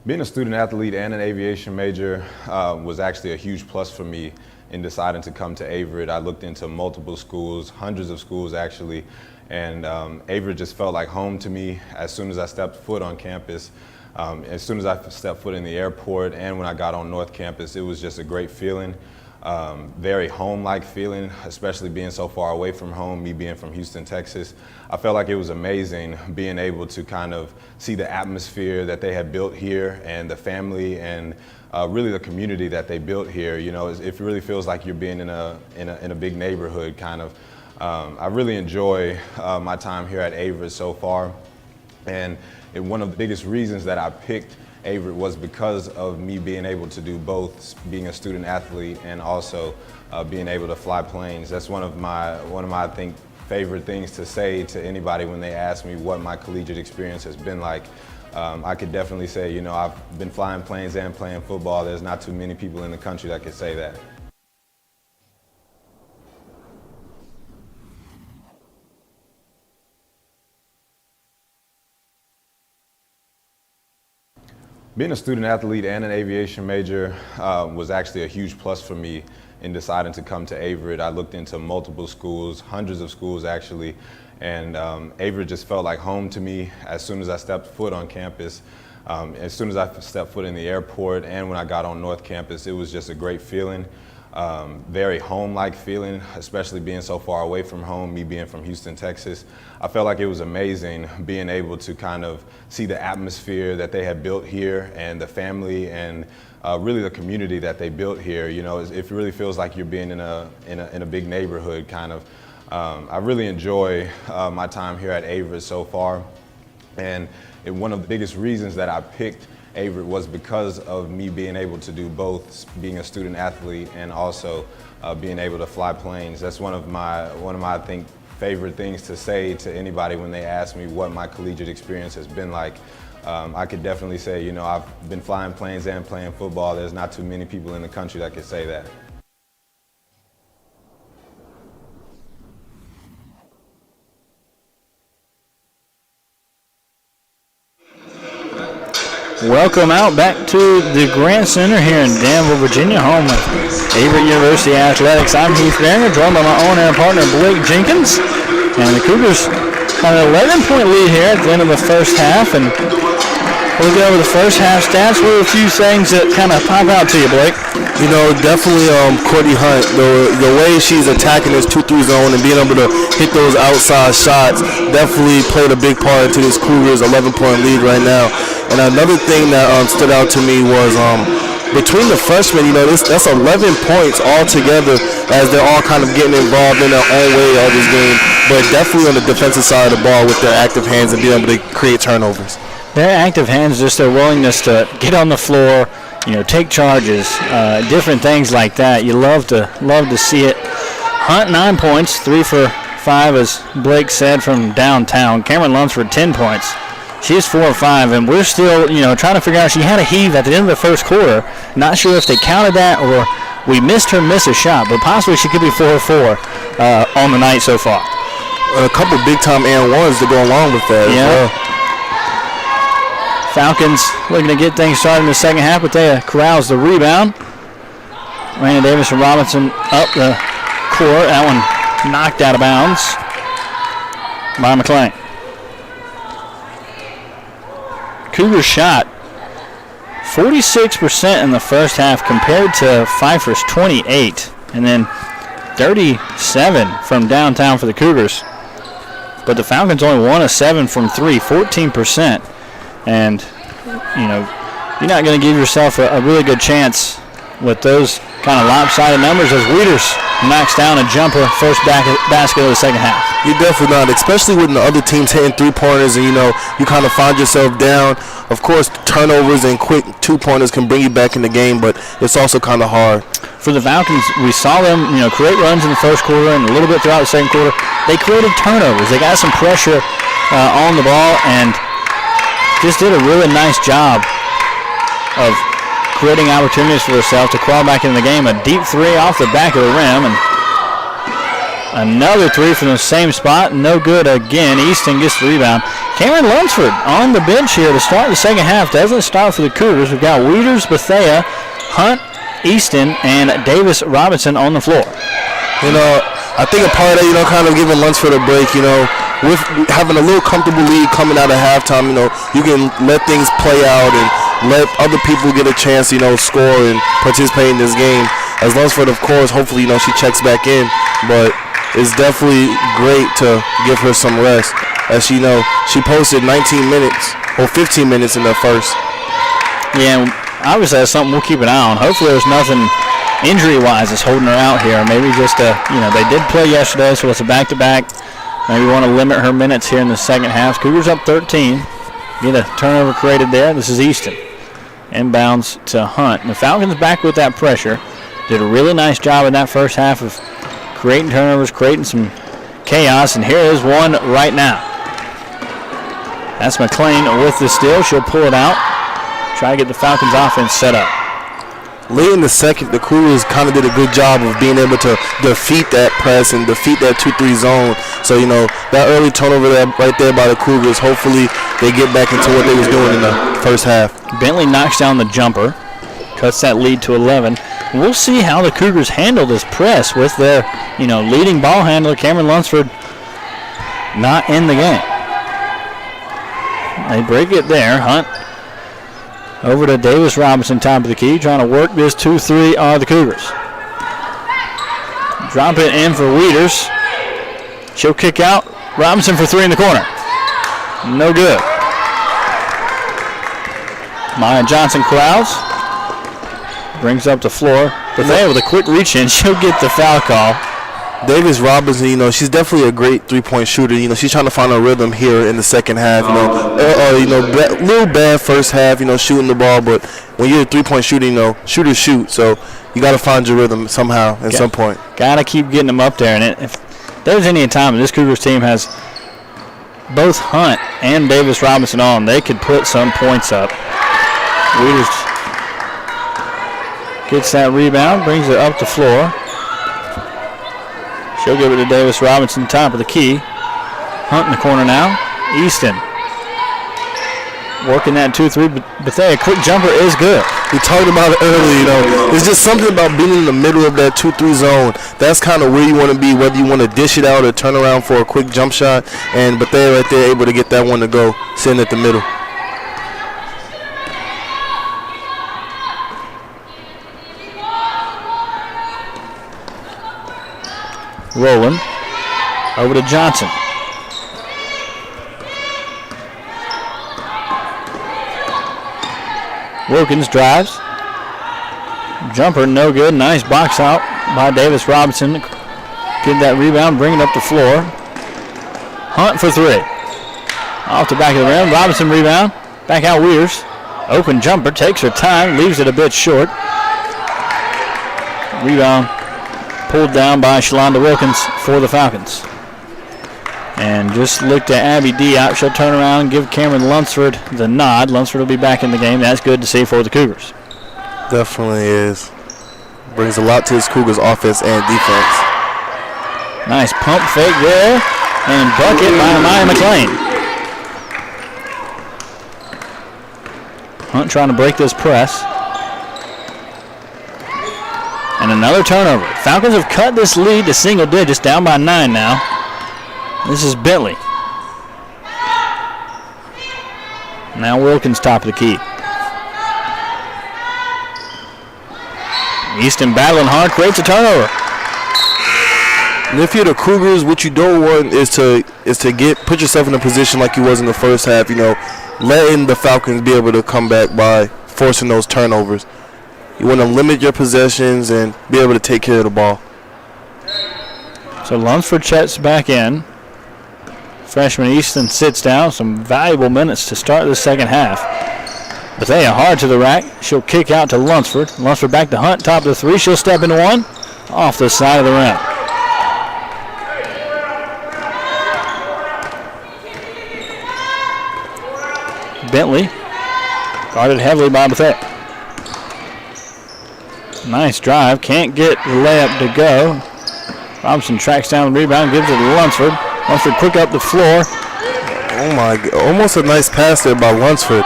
Being a student athlete and an aviation major was actually a huge plus for me in deciding to come to Averett. I looked into multiple schools, hundreds of schools actually, and Averett just felt like home to me as soon as I stepped foot on campus. As soon as I stepped foot in the airport and when I got on North Campus, it was just a great feeling. Very home-like feeling, especially being so far away from home, me being from Houston, Texas. I felt like it was amazing being able to kind of see the atmosphere that they had built here and the family and really the community that they built here. You know, it really feels like you're being in a big neighborhood kind of. I really enjoy my time here at Averett so far, and one of the biggest reasons that I picked Averett was because of me being able to do both, being a student athlete and also being able to fly planes. That's one of my I think favorite things to say to anybody when they ask me what my collegiate experience has been like. I could definitely say, you know, I've been flying planes and playing football. There's not too many people in the country that could say that. Being a student athlete and an aviation major was actually a huge plus for me in deciding to come to Averett. I looked into multiple schools, hundreds of schools actually, and Averett just felt like home to me as soon as I stepped foot on campus. As soon as I stepped foot in the airport and when I got on North Campus, it was just a great feeling. Very home-like feeling, especially being so far away from home, me being from Houston, Texas. I felt like it was amazing being able to kind of see the atmosphere that they had built here and the family and really the community that they built here. You know, it really feels like you're being in a big neighborhood kind of. I really enjoy my time here at Averett so far, and one of the biggest reasons that I picked Averett was because of me being able to do both, being a student athlete and also being able to fly planes. That's one of my I think favorite things to say to anybody when they ask me what my collegiate experience has been like. I could definitely say, you know, I've been flying planes and playing football. There's not too many people in the country that could say that. Welcome out back to the Grant Center here in Danville, Virginia, home of Averett University Athletics. I'm Heath Garner, joined by my on-air partner Blake Jenkins. And the Cougars have an 11-point lead here at the end of the first half. And we'll go over the first half stats. What are a few things that kind of pop out to you, Blake? You know, definitely Courtney Hunt, the way she's attacking this 2-3 zone and being able to hit those outside shots definitely played a big part into this Cougars 11-point lead right now. And another thing that stood out to me was between the freshmen, you know, that's 11 points all together as they're all kind of getting involved in their own way of this game, but definitely on the defensive side of the ball with their active hands and being able to create turnovers. Their active hands, just their willingness to get on the floor, you know, take charges, different things like that. You love to see it. Hunt 9 points, 3 for 5, as Blake said, from downtown. Cameron Lunsford 10 points. She's 4 or 5, and we're still, you know, trying to figure out. She had a heave at the end of the first quarter. Not sure if they counted that or we missed her miss a shot, but possibly she could be 4 or 4 on the night so far. A couple big-time and ones to go along with that. Yeah. As well. Falcons looking to get things started in the second half, but they corrals the rebound. Raina Davis and Robinson up the court. That one knocked out of bounds by McClain. Cougars shot 46% in the first half compared to Pfeiffer's 28, and then 37 from downtown for the Cougars. But the Falcons only 1 of 7 from 3, 14%. And, you know, you're not going to give yourself a really good chance with those kind of lopsided numbers as Wieters knocks down a jumper first basket of the second half. You definitely not, especially when the other team's hitting 3-pointers and, you know, you kind of find yourself down. Of course, turnovers and quick 2-pointers can bring you back in the game, but it's also kind of hard. For the Falcons, we saw them, you know, create runs in the first quarter and a little bit throughout the second quarter. They created turnovers. They got some pressure on the ball and just did a really nice job of creating opportunities for herself to crawl back into the game. A deep 3 off the back of the rim, and another 3 from the same spot. No good again. Easton gets the rebound. Cameron Lunsford on the bench here to start the second half. Doesn't start for the Cougars. We've got Wieters, Bethea, Hunt, Easton, and Davis Robinson on the floor. I think a part of that, kind of giving Lunsford a break, with having a little comfortable lead coming out of halftime, you can let things play out and let other people get a chance, score and participate in this game. As Lunsford, of course, hopefully, she checks back in, but it's definitely great to give her some rest. As she posted 19 minutes or 15 minutes in the first. Yeah, obviously that's something we'll keep an eye on. Hopefully there's nothing injury-wise that's holding her out here. Maybe just they did play yesterday, so it's a back-to-back. Maybe want to limit her minutes here in the second half. Cougars up 13. Get a turnover created there. This is Easton. Inbounds to Hunt. The Falcons back with that pressure. Did a really nice job in that first half of creating turnovers, creating some chaos, and here is one right now. That's McLean with the steal. She'll pull it out. Try to get the Falcons offense set up. Late in the second, the Cougars kind of did a good job of being able to defeat that press and defeat that 2-3 zone. So, that early turnover right there by the Cougars, hopefully they get back into what they was doing in the first half. Bentley knocks down the jumper, cuts that lead to 11. We'll see how the Cougars handle this press with their, leading ball handler, Cameron Lunsford, not in the game. They break it there. Hunt over to Davis Robinson, top of the key, trying to work this 2-3 on the Cougars. Drop it in for Wieters. She'll kick out. Robinson for three in the corner. No good. Maya Johnson crowds. Brings up the floor. But there with a quick reach in, she'll get the foul call. Davis Robinson, she's definitely a great three-point shooter. She's trying to find a rhythm here in the second half. Little bad first half, shooting the ball, but when you're a three-point shooter, shooters shoot. So you got to find your rhythm somehow at some point. Got to keep getting them up there. And if there's any time this Cougars team has both Hunt and Davis Robinson on, they could put some points up. Wieters gets that rebound, brings it up the floor. She'll give it to Davis Robinson, top of the key. Hunt in the corner now. Easton working that 2-3, but a quick jumper is good. We talked about it earlier, It's just something about being in the middle of that 2-3 zone. That's kind of where you want to be, whether you want to dish it out or turn around for a quick jump shot. And Bethea right there able to get that one to go, sitting at the middle. Rolling over to Johnson. Wilkins drives. Jumper no good. Nice box out by Davis Robinson. Get that rebound, bring it up the floor. Hunt for three. Off the back of the rim. Robinson rebound. Back out Wieters. Open jumper, takes her time, leaves it a bit short. Rebound pulled down by Shalonda Wilkins for the Falcons. And just looked at Abby Diop. She'll turn around and give Cameron Lunsford the nod. Lunsford will be back in the game. That's good to see for the Cougars. Definitely is. Brings a lot to his Cougars offense and defense. Nice pump fake there. And bucket by Maya McLean. Hunt trying to break this press. And another turnover. Falcons have cut this lead to single digits, down by 9 now. This is Bentley. Now Wilkins top of the key. Easton battling hard, creates a turnover. And if you're the Cougars, what you don't want is to put yourself in a position like you was in the first half, letting the Falcons be able to come back by forcing those turnovers. You want to limit your possessions and be able to take care of the ball. So Lunsford checks back in. Freshman Easton sits down. Some valuable minutes to start the second half. Bethea hard to the rack. She'll kick out to Lunsford. Lunsford back to Hunt, top of the three. She'll step into one. Off the side of the rim. Bentley guarded heavily by Bethea. Nice drive. Can't get the layup to go. Robinson tracks down the rebound, gives it to Lunsford. Lunsford quick up the floor. Oh my God, almost a nice pass there by Lunsford.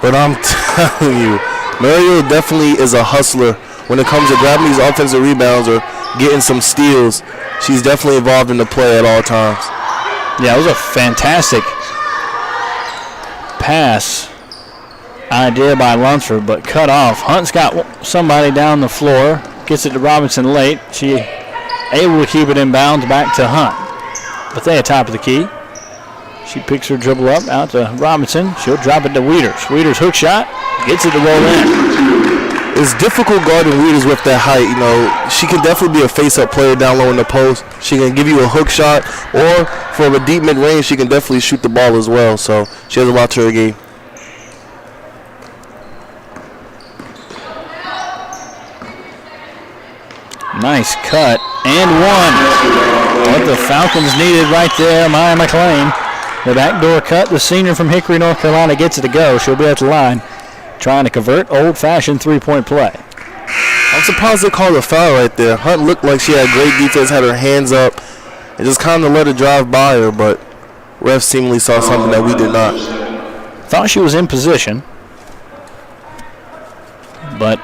But I'm telling you, Mario definitely is a hustler when it comes to grabbing these offensive rebounds or getting some steals. She's definitely involved in the play at all times. Yeah, it was a fantastic pass idea by Lunsford, but cut off. Hunt's got somebody down the floor, gets it to Robinson late. She able to keep it in bounds back to Hunt. But they at top of the key. She picks her dribble up out to Robinson. She'll drop it to Wieters. Wieters hook shot, gets it to roll in. It's difficult guarding Wieters with that height. You know, she can definitely be a face-up player down low in the post. She can give you a hook shot, or from a deep mid-range, she can definitely shoot the ball as well. So she has a lot to her game. Nice cut and one. What the Falcons needed right there, Maya McLean. The backdoor cut, the senior from Hickory, North Carolina, gets it to go. She'll be at the line trying to convert old-fashioned three-point play. I'm surprised they called a foul right there. Hunt looked like she had great defense, had her hands up, and just kind of let it drive by her, but refs seemingly saw something that we did not. Thought she was in position, but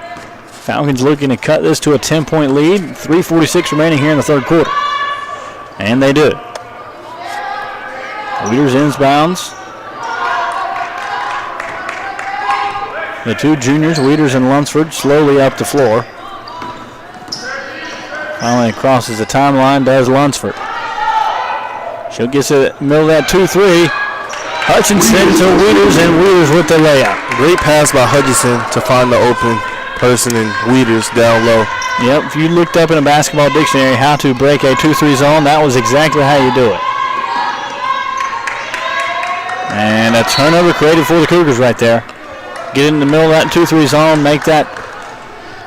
Falcons looking to cut this to a 10-point lead. 3:46 remaining here in the third quarter. And they do. Wieters inbounds. The two juniors, Wieters and Lunsford, slowly up the floor. Finally crosses the timeline, does Lunsford. She'll get to the middle of that 2-3. Hutchinson to Wieters, and Wieters with the layup. Great pass by Hutchinson to find the open person in Wieters down low. Yep, if you looked up in a basketball dictionary how to break a 2-3 zone, that was exactly how you do it. And a turnover created for the Cougars right there. Get in the middle of that 2-3 zone, make that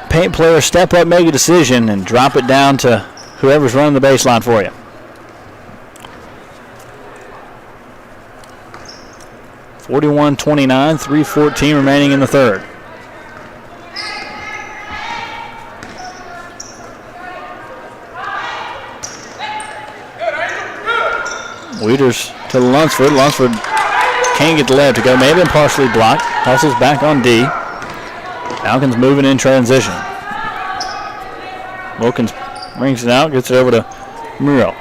paint player step up, make a decision, and drop it down to whoever's running the baseline for you. 41-29, 3:14 remaining in the third. Wieters to Lunsford. Lunsford can't get the layup to go. May have been partially blocked. Hustles back on D. Falcons moving in transition. Wilkins brings it out, gets it over to Muro.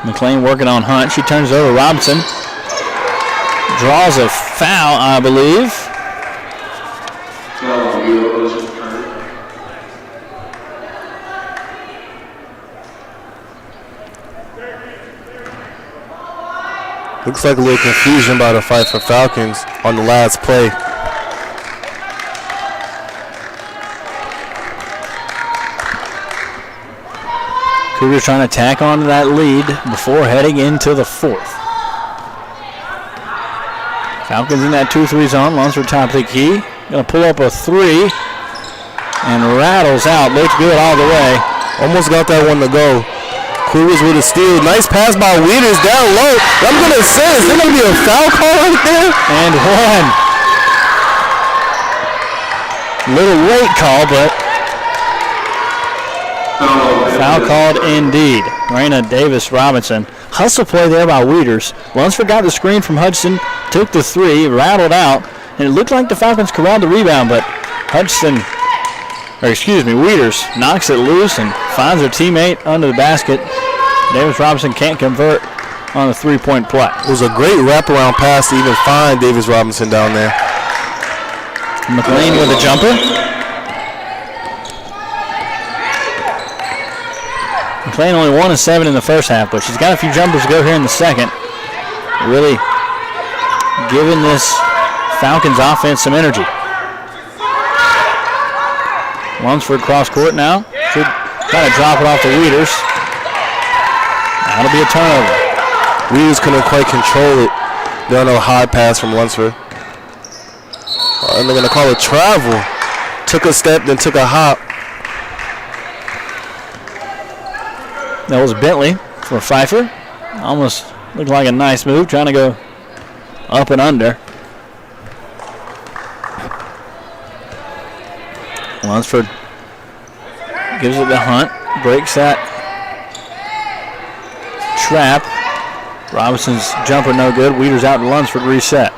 McLean working on Hunt. She turns it over to Robinson. Draws a foul, I believe. Looks like a little confusion by the Pfeiffer Falcons on the last play. Cougars trying to tack on to that lead before heading into the fourth. Falcons in that 2-3 zone. Lunsford top of the key. Going to pull up a three and rattles out. Looks good all the way. Almost got that one to go. Cougars with a steal. Nice pass by Wieters down low. I'm going to say, is there going to be a foul call right there? And one. Little late call, but foul called indeed. Raina Davis-Robinson. Hustle play there by Wieters. Lunsford got the screen from Hudson, took the three, rattled out, and it looked like the Falcons corralled the rebound, but Wieters knocks it loose and finds her teammate under the basket. Davis-Robinson can't convert on a three-point play. It was a great wraparound pass to even find Davis-Robinson down there. McLean with a jumper. McLean only 1 of 7 in the first half, but she's got a few jumpers to go here in the second. Really giving this Falcons offense some energy. Lunsford cross court now. Should try to drop it off to Wieters. That'll be a turnover. Wieters couldn't quite control it. There no high pass from Lunsford. And they're going to call it travel. Took a step, then took a hop. That was Bentley for Pfeiffer. Almost looked like a nice move, trying to go up and under. Lunsford gives it to Hunt. breaks that trap. Robinson's jumper no good. Weeder's out to Lunsford, reset.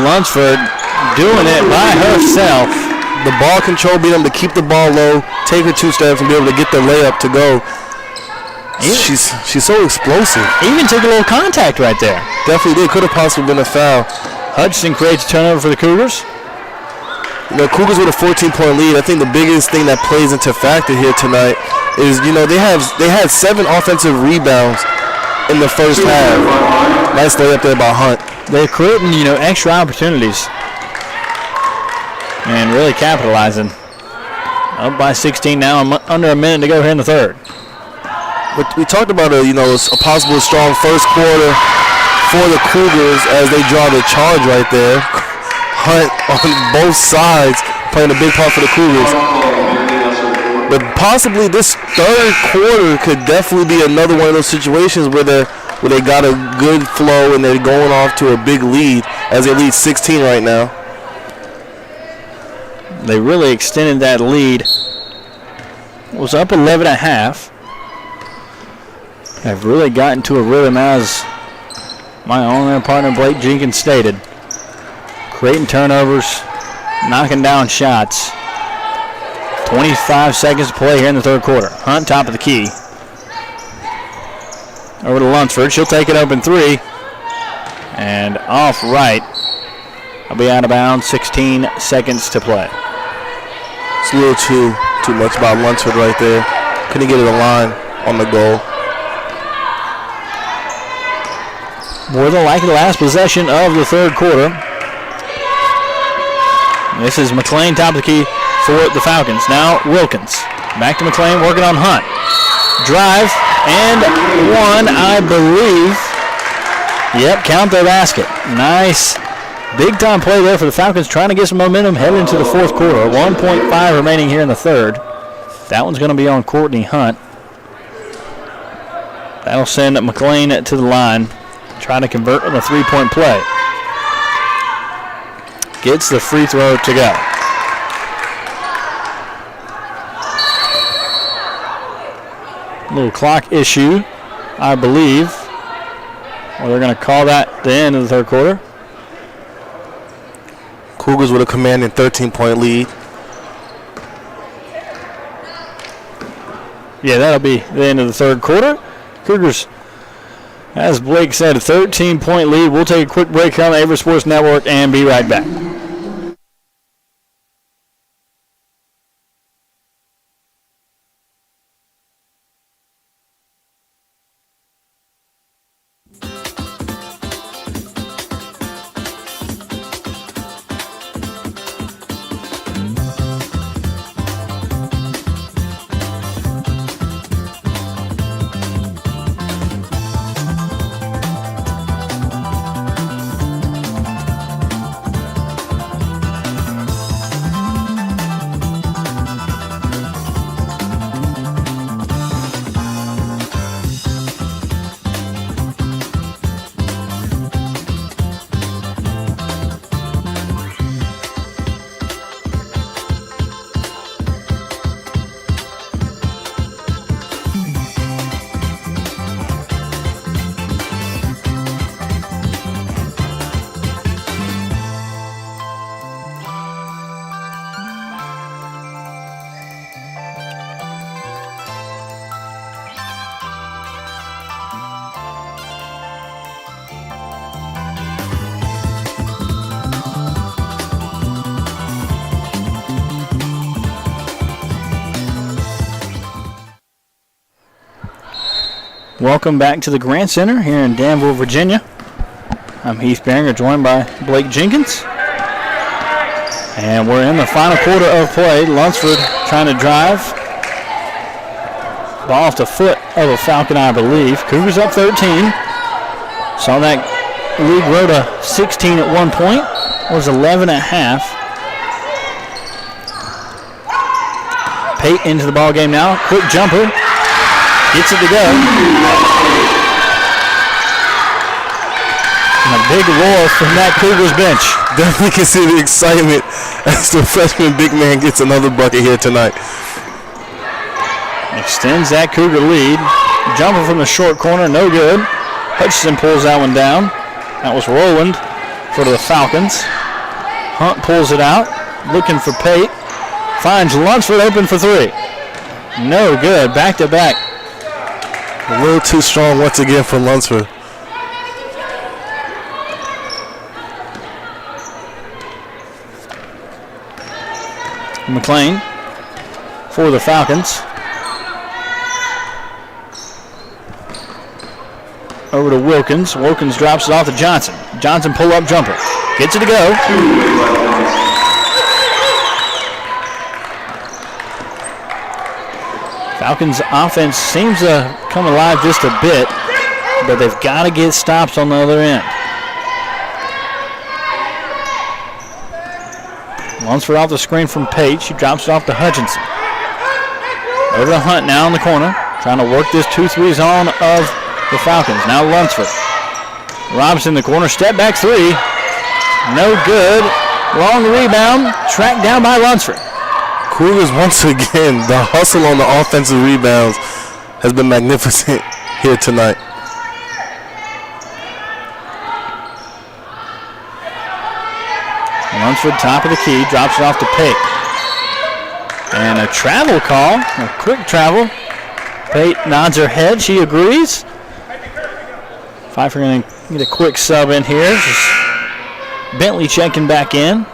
Lunsford doing it by herself. The ball control beat them to keep the ball low, take her 2 steps, and be able to get the layup to go. She's so explosive. Even took a little contact right there. Definitely did. Could have possibly been a foul. Hudson creates a turnover for the Cougars. The Cougars with a 14-point lead. I think the biggest thing that plays into factor here tonight is, they had 7 offensive rebounds in the first half. Nice layup there by Hunt. They're creating, extra opportunities and really capitalizing. Up by 16 now, under a minute to go here in the third. But we talked about a possible strong first quarter for the Cougars as they draw the charge right there. Hunt on both sides playing a big part for the Cougars. But possibly this third quarter could definitely be another one of those situations where they got a good flow and they're going off to a big lead as they lead 16 right now. They really extended that lead. It was up 11 and a half. Have really gotten to a rhythm, as my on-air partner Blake Jenkins stated. Creating turnovers, knocking down shots. 25 seconds to play here in the third quarter. Hunt top of the key. Over to Lunsford. She'll take it open 3. And off right. I'll be out of bounds. 16 seconds to play. It's a little too much about Lunsford right there. Couldn't get to the line on the goal. More than likely last possession of the third quarter. This is McLean top of the key for the Falcons. Now Wilkins. Back to McLean working on Hunt. Drive and one, I believe. Yep, count their basket. Nice. Big time play there for the Falcons, trying to get some momentum heading into the fourth quarter. 1.5 remaining here in the third. That one's going to be on Courtney Hunt. That'll send McLean to the line. Trying to convert on a 3-point play. Gets the free throw to go. Little clock issue, I believe. Well, they're going to call that the end of the third quarter. Cougars with a commanding 13-point lead. Yeah, that'll be the end of the third quarter. Cougars, as Blake said, a 13-point lead. We'll take a quick break here on the Averett Sports Network and be right back. Welcome back to the Grant Center here in Danville, Virginia. I'm Heath Beringer, joined by Blake Jenkins. And we're in the final quarter of play. Lunsford trying to drive. Ball off the foot of a Falcon, I believe. Cougars up 13. Saw that lead grow to 16 at one point. It was 11 and a half. Pate into the ball game now. Quick jumper. Gets it to go. And a big roar from that Cougars bench. Definitely can see the excitement as the freshman big man gets another bucket here tonight. Extends that Cougar lead. Jumper from the short corner, no good. Hutchinson pulls that one down. That was Rowland for the Falcons. Hunt pulls it out, looking for Pate. Finds Lunsford open for three. No good, back to back. A little too strong once again for Lunsford. McLean for the Falcons. Over to Wilkins. Wilkins drops it off to Johnson. Johnson pull-up jumper. Gets it to go. Falcons offense seems to come alive just a bit, but they've got to get stops on the other end. Lunsford off the screen from Pate. She drops it off to Hutchinson. Over to Hunt now in the corner. Trying to work this 2-3 zone of the Falcons. Now Lunsford. Robinson in the corner. Step back three. No good. Long rebound. Tracked down by Lunsford. Cougars once again, the hustle on the offensive rebounds has been magnificent here tonight. Lunsford, top of the key, drops it off to Pate. And a travel call, a quick travel. Pate nods her head, she agrees. Pfeiffer going to get a quick sub in here. Just Bentley checking back in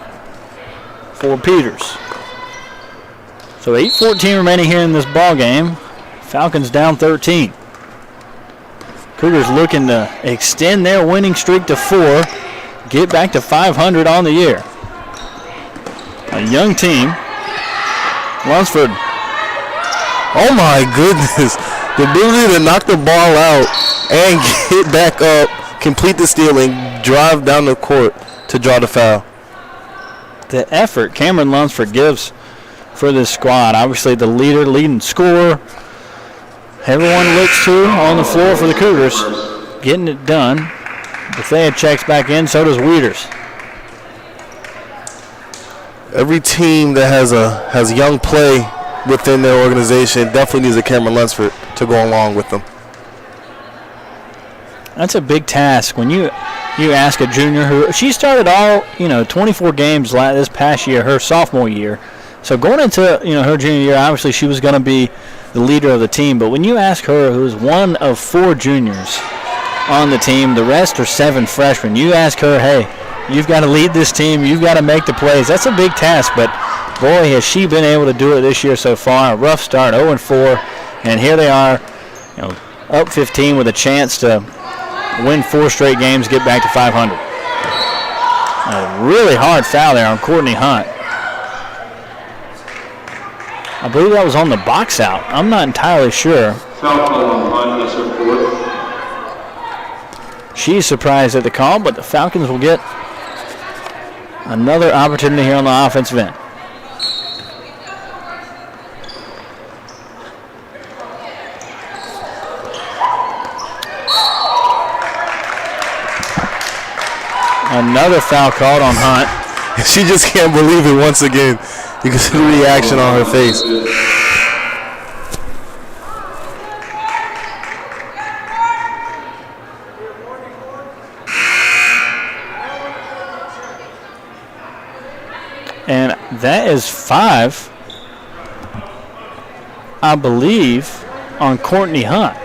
for Peters. So 8:14 remaining here in this ball game. Falcons down 13. Cougars looking to extend their winning streak to 4, get back to 500 on the year. A young team. Lunsford. Oh my goodness. The ability to knock the ball out and get back up, complete the steal, and drive down the court to draw the foul. The effort Cameron Lunsford gives for this squad. Obviously the leader, leading scorer. Everyone looks to on the floor for the Cougars. Getting it done. Bethea checks back in, so does Wieters. Every team that has young play within their organization definitely needs a Cameron Lunsford to go along with them. That's a big task when you ask a junior who she started all 24 games this past year, her sophomore year. So going into her junior year, obviously she was going to be the leader of the team. But when you ask her, who's one of 4 juniors on the team, the rest are 7 freshmen. You ask her, hey, you've got to lead this team. You've got to make the plays. That's a big task. But boy, has she been able to do it this year so far. A rough start, 0-4, and here they are, up 15 with a chance to win 4 straight games, get back to 500. A really hard foul there on Courtney Hunt. I believe that was on the box out. I'm not entirely sure. She's surprised at the call, but the Falcons will get another opportunity here on the offensive end. Another foul called on Hunt. She just can't believe it once again. You can see the reaction on her face. And that is 5, I believe, on Courtney Hunt.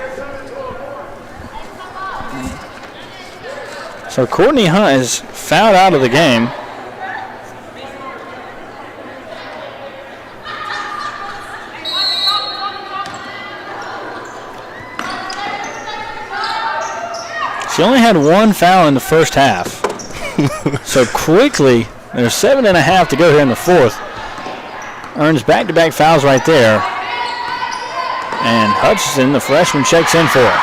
So Courtney Hunt is fouled out of the game. She only had 1 foul in the first half. So quickly, there's 7.5 to go here in the 4th. Earns back-to-back fouls right there. And Hutchinson, the freshman, checks in for it.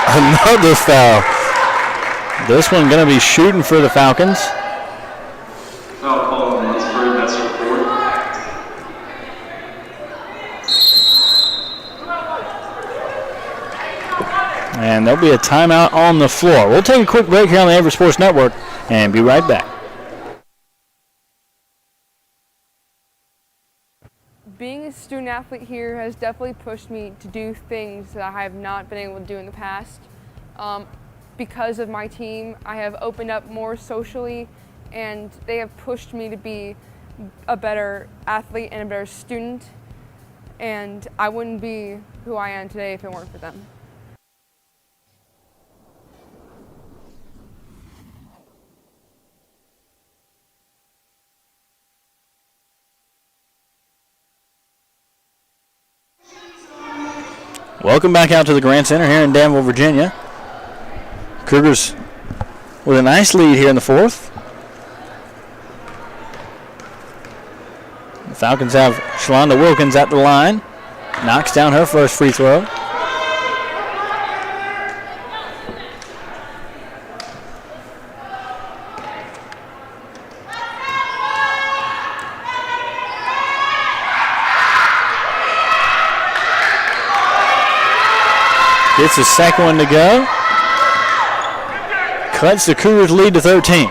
Another foul. This one going to be shooting for the Falcons. Foul call on Lunsford, that's her 4th. and there'll be a timeout on the floor. We'll take a quick break here on the Averett Sports Network and be right back. Being a student athlete here has definitely pushed me to do things that I have not been able to do in the past. Because of my team, I have opened up more socially, and they have pushed me to be a better athlete and a better student, and I wouldn't be who I am today if it weren't for them. Welcome back out to the Grant Center here in Danville, Virginia. Cougars with a nice lead here in the fourth. The Falcons have Shalonda Wilkins at the line. Knocks down her first free throw. Gets the second one to go. Cuts the Cougars' lead to 13.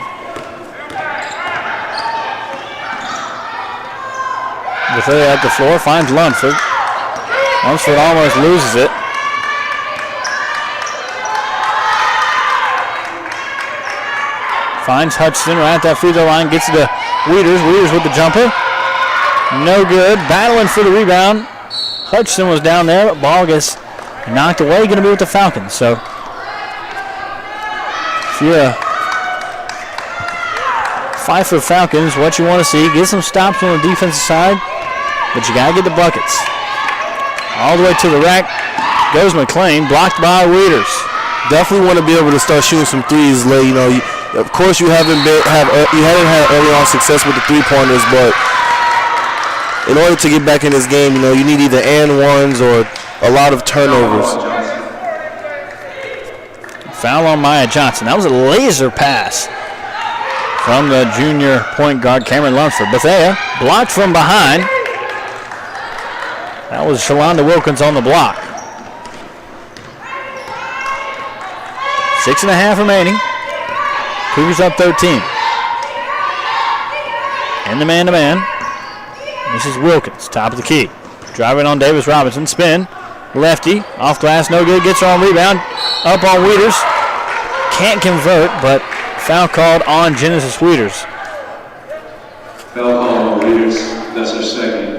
Bethea at the floor, finds Lunsford. Lunsford almost loses it. Finds Hutchinson right at that free throw line, gets it to Wieters. Wieters with the jumper. No good. Battling for the rebound. Hutchinson was down there, but ball gets knocked away. Going to be with the Falcons. So if you're a Pfeiffer Falcons, what you want to see, get some stops on the defensive side, but you got to get the buckets. All the way to the rack goes McLean, blocked by Wieters. Definitely want to be able to start shooting some threes late. Of course, you haven't had early on success with the three-pointers, but in order to get back in this game, you need either and ones or a lot of turnovers. Foul on Maya Johnson. That was a laser pass from the junior point guard Cameron Lunsford. Bethea blocked from behind. That was Shalonda Wilkins on the block. 6.5 remaining. Cougars up 13. In the man-to-man. This is Wilkins, top of the key. Driving on Davis Robinson, spin. Lefty, off glass, no good, gets her on rebound. Up on Wieters. Can't convert, but foul called on Genesis Wieters. Foul call on Wieters. That's her second.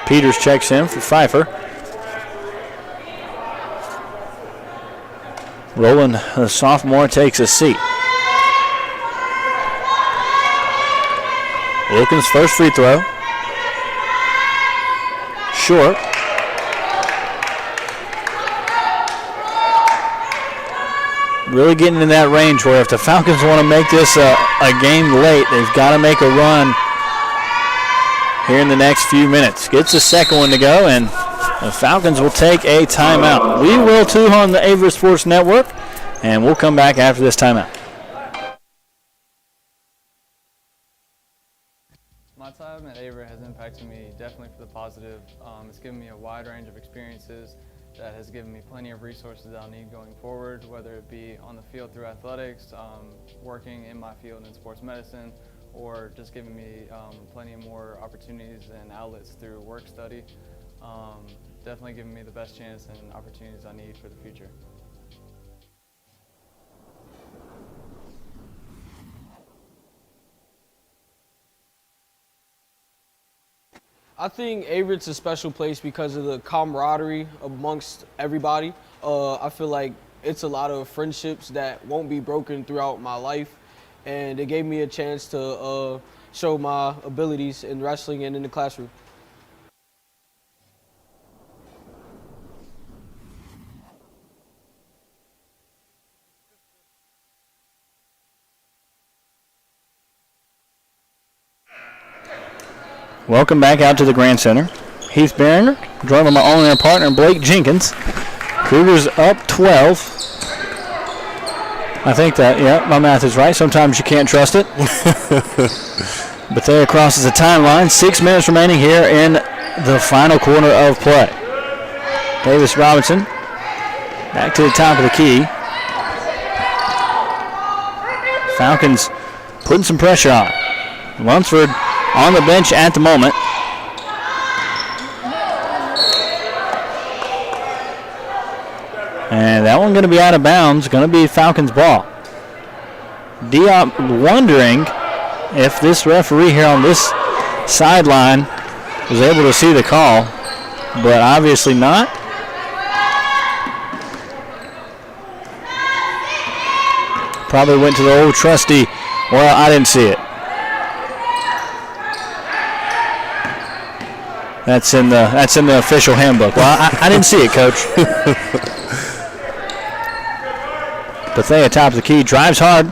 Peters checks in for Pfeiffer. Roland, the sophomore, takes a seat. Wilkins' first free throw. Short. Really getting in that range where if the Falcons want to make this a game late, they've got to make a run here in the next few minutes. Gets the second one to go, and the Falcons will take a timeout. We will too on the Averett Sports Network, and we'll come back after this timeout. My time at Averett has impacted me definitely for the positive. It's given me a wide range of experiences that has given me plenty of resources that I'll need going forward, whether it be on the field through athletics, working in my field in sports medicine, or just giving me plenty more opportunities and outlets through work study. Definitely giving me the best chance and opportunities I need for the future. I think Averett's a special place because of the camaraderie amongst everybody. I feel like it's a lot of friendships that won't be broken throughout my life, and it gave me a chance to show my abilities in wrestling and in the classroom. Welcome back out to the Grand Center. Heath Behringer, joined by my on-air partner Blake Jenkins. Cougars up 12. I think that, yeah, my math is right. Sometimes you can't trust it. Bethea crosses the timeline. 6 minutes remaining here in the final quarter of play. Davis Robinson back to the top of the key. Falcons putting some pressure on. Lunsford on the bench at the moment. And that one going to be out of bounds. Going to be Falcons ball. Diop wondering if this referee here on this sideline was able to see the call, but obviously not. Probably went to the old trusty, well, I didn't see it. That's in the official handbook. Well, I didn't see it, Coach. Bethea tops the key, drives hard,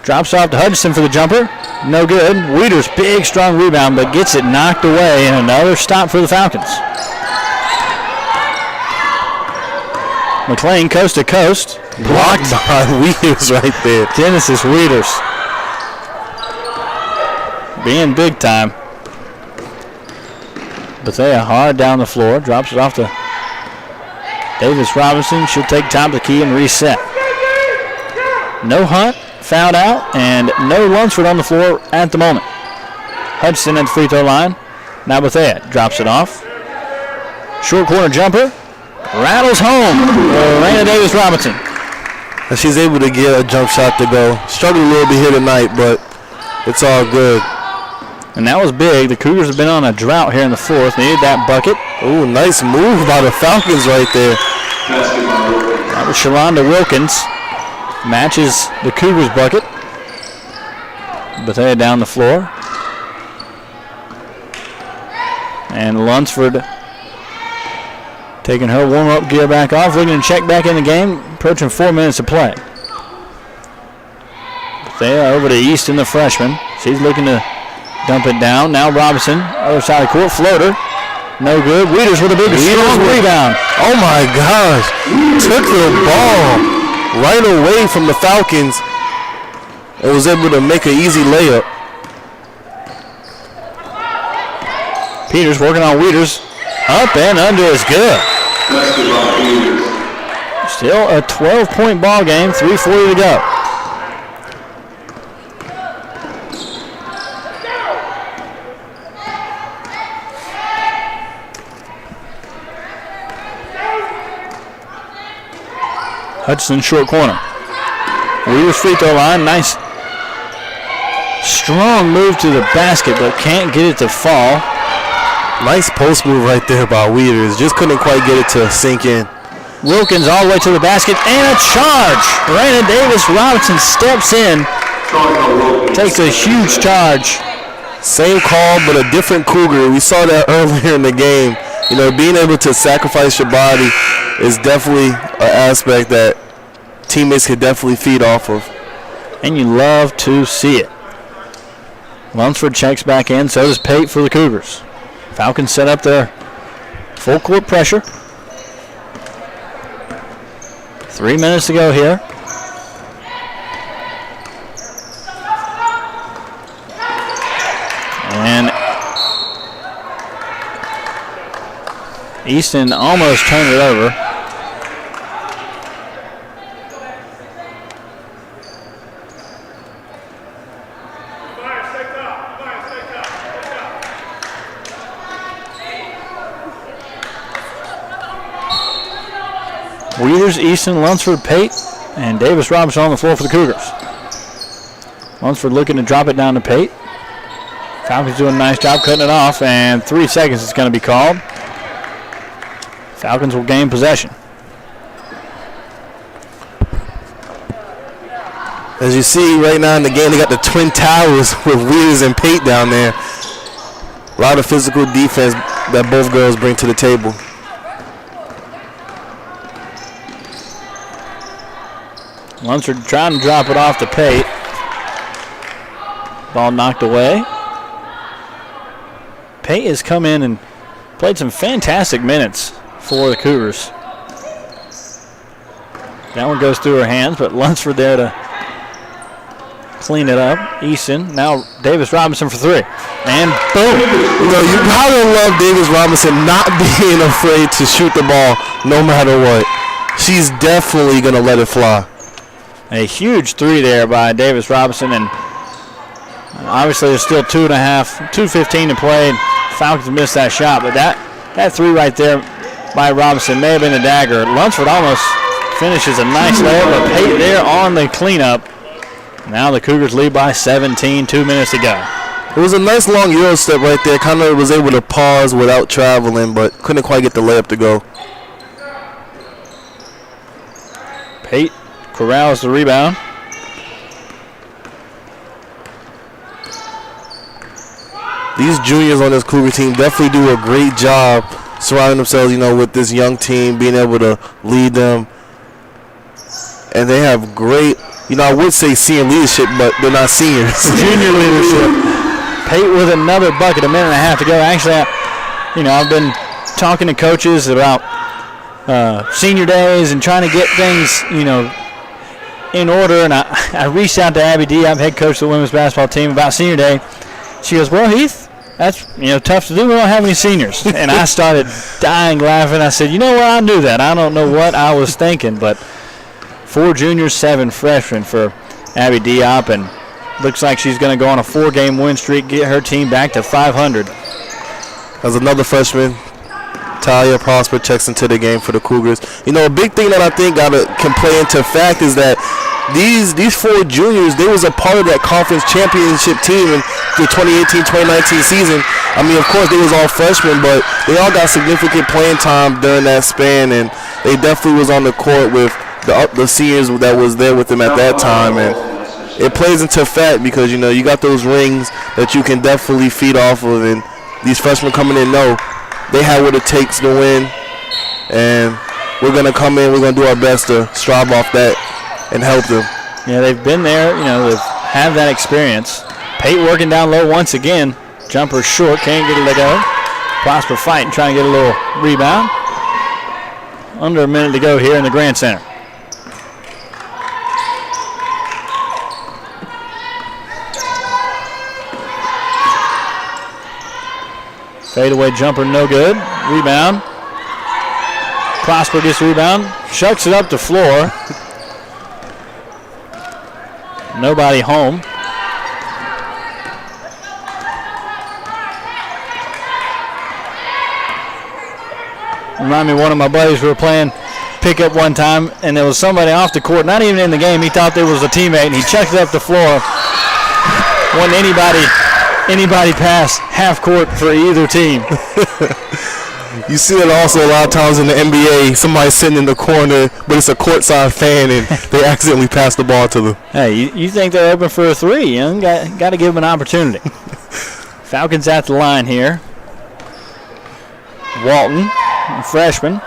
drops off to Hutchinson for the jumper. No good. Wieters, big, strong rebound, but gets it knocked away, and another stop for the Falcons. McLean coast to coast. Blocked by Wieters right there. Genesis Wieters. Being big time. Bethea hard down the floor, drops it off to Davis Robinson. She'll take top of the key and reset. No Hunt fouled out, and no Lunsford on the floor at the moment. Hudson at the free throw line. Now Bethea drops it off. Short corner jumper. Rattles home. Raina Davis Robinson. And she's able to get a jump shot to go. Struggled a little bit here tonight, but it's all good. And that was big. The Cougars have been on a drought here in the fourth. Needed that bucket. Ooh, nice move by the Falcons right there. That was Shalonda Wilkins. Matches the Cougars bucket. Bethea down the floor. And Lunsford taking her warm-up gear back off, looking to check back in the game, approaching 4 minutes to play. Bethea over to Easton, the freshman. She's looking to dump it down. Now Robinson, other side of the court, floater. No good. Wieters with a big strong rebound. Oh my gosh. Took the ball right away from the Falcons and was able to make an easy layup. Peters working on Wieters. Up and under is good. Still a 12-point ball game, 3:40 to go. Hudson short corner. Wieters free throw line. Nice strong move to the basket, but can't get it to fall. Nice post move right there by Wieters. Just couldn't quite get it to sink in. Wilkins all the way to the basket and a charge. Raina Davis Robinson steps in. Takes a huge charge. Same call, but a different Cougar. We saw that earlier in the game. You know, being able to sacrifice your body is definitely an aspect that teammates can definitely feed off of. And you love to see it. Lunsford checks back in, so does Pate for the Cougars. Falcons set up their full court pressure. 3 minutes to go here. And Easton almost turned it over. Wieters, Easton, Lunsford, Pate, and Davis Robinson on the floor for the Cougars. Lunsford looking to drop it down to Pate. Falcons doing a nice job cutting it off, and 3 seconds is going to be called. Falcons will gain possession. As you see right now in the game, they got the twin towers with Wieters and Pate down there. A lot of physical defense that both girls bring to the table. Lunsford trying to drop it off to Pate. Ball knocked away. Pate has come in and played some fantastic minutes for the Cougars. That one goes through her hands, but Lunsford there to clean it up. Easton, now Davis Robinson for three. And boom. You gotta love Davis Robinson not being afraid to shoot the ball no matter what. She's definitely gonna let it fly. A huge three there by Davis Robinson, and obviously there's still 2:15 to play. Falcons missed that shot, but that three right there by Robinson may have been a dagger. Lunsford almost finishes a nice layup, but Pate there on the cleanup. Now the Cougars lead by 17, 2 minutes to go. It was a nice long Euro step right there. Kind of was able to pause without traveling, but couldn't quite get the layup to go. Pate corrals the rebound. These juniors on this Cougar team definitely do a great job surrounding themselves, with this young team, being able to lead them. And they have great, I would say senior leadership, but they're not seniors. Junior leadership. Pate with another bucket, a minute and a half to go. Actually, I've been talking to coaches about senior days and trying to get things, in order. And I reached out to Abby D, I'm head coach of the women's basketball team, about senior day. She goes, well, Heath, that's tough to do. We don't have any seniors. And I started dying laughing. I said, what? I knew that. I don't know what I was thinking, but 4 juniors, 7 freshmen for Abby Diop, and looks like she's going to go on a 4-game win streak, get her team back to 500. As another freshman, Talia Prosper checks into the game for the Cougars. A big thing that I think can play into fact is that these 4 juniors, they was a part of that conference championship team in the 2018-2019 season. Of course, they was all freshmen, but they all got significant playing time during that span, and they definitely was on the court with the seniors that was there with them at that time. And it plays into fact because, you got those rings that you can definitely feed off of, and these freshmen coming in know they have what it takes to win, and we're going to come in, we're going to do our best to strive off that and help them. Yeah, they've been there, they've had that experience. Pate working down low once again. Jumper short, can't get it to go. Prosper fighting, trying to get a little rebound. Under a minute to go here in the Grand Center. Fadeaway jumper, no good. Rebound. Prosper gets rebound. Shucks it up the floor. Nobody home. Remind me of one of my buddies, we were playing pickup one time, and there was somebody off the court, not even in the game. He thought there was a teammate, and he chucked it up the floor. Wasn't anybody past half court for either team. You see that also a lot of times in the NBA. Somebody's sitting in the corner, but it's a courtside fan, and they accidentally pass the ball to them. Hey, you think they're open for a three? Got to give them an opportunity. Falcons at the line here. Walton, freshman.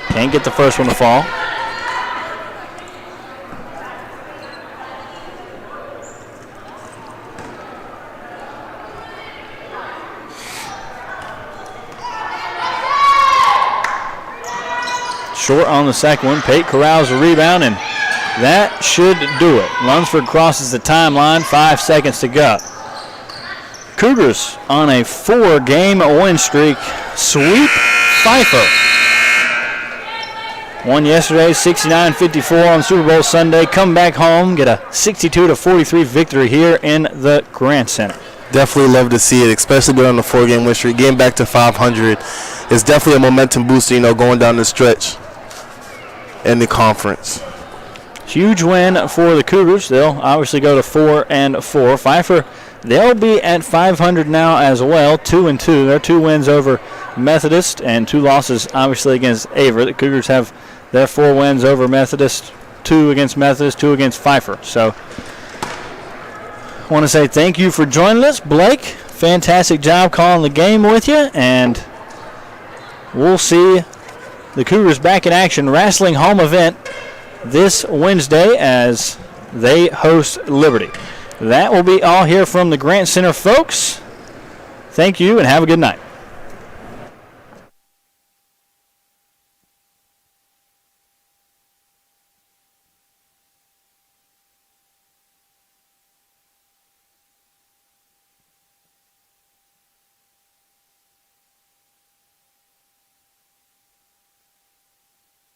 Can't get the first one to fall. Short on the second one. Pate corrals the rebound, and that should do it. Lunsford crosses the timeline. 5 seconds to go. Cougars on a 4-game win streak. Sweep Pfeiffer. Won yesterday, 69-54 on Super Bowl Sunday. Come back home, get a 62-43 victory here in the Grant Center. Definitely love to see it, especially being on the 4-game win streak. Getting back to 500 is definitely a momentum booster, going down the stretch in the conference. Huge win for the Cougars. They'll obviously go to 4-4. Pfeiffer, they'll be at 500 now as well, 2-2. Their 2 wins over Methodist and 2 losses obviously against Averett. The Cougars have their 4 wins over Methodist, 2 against Methodist, 2 against Pfeiffer. So I want to say thank you for joining us, Blake. Fantastic job calling the game with you, and we'll see the Cougars back in action, wrestling home event this Wednesday as they host Liberty. That will be all here from the Grant Center, folks. Thank you and have a good night.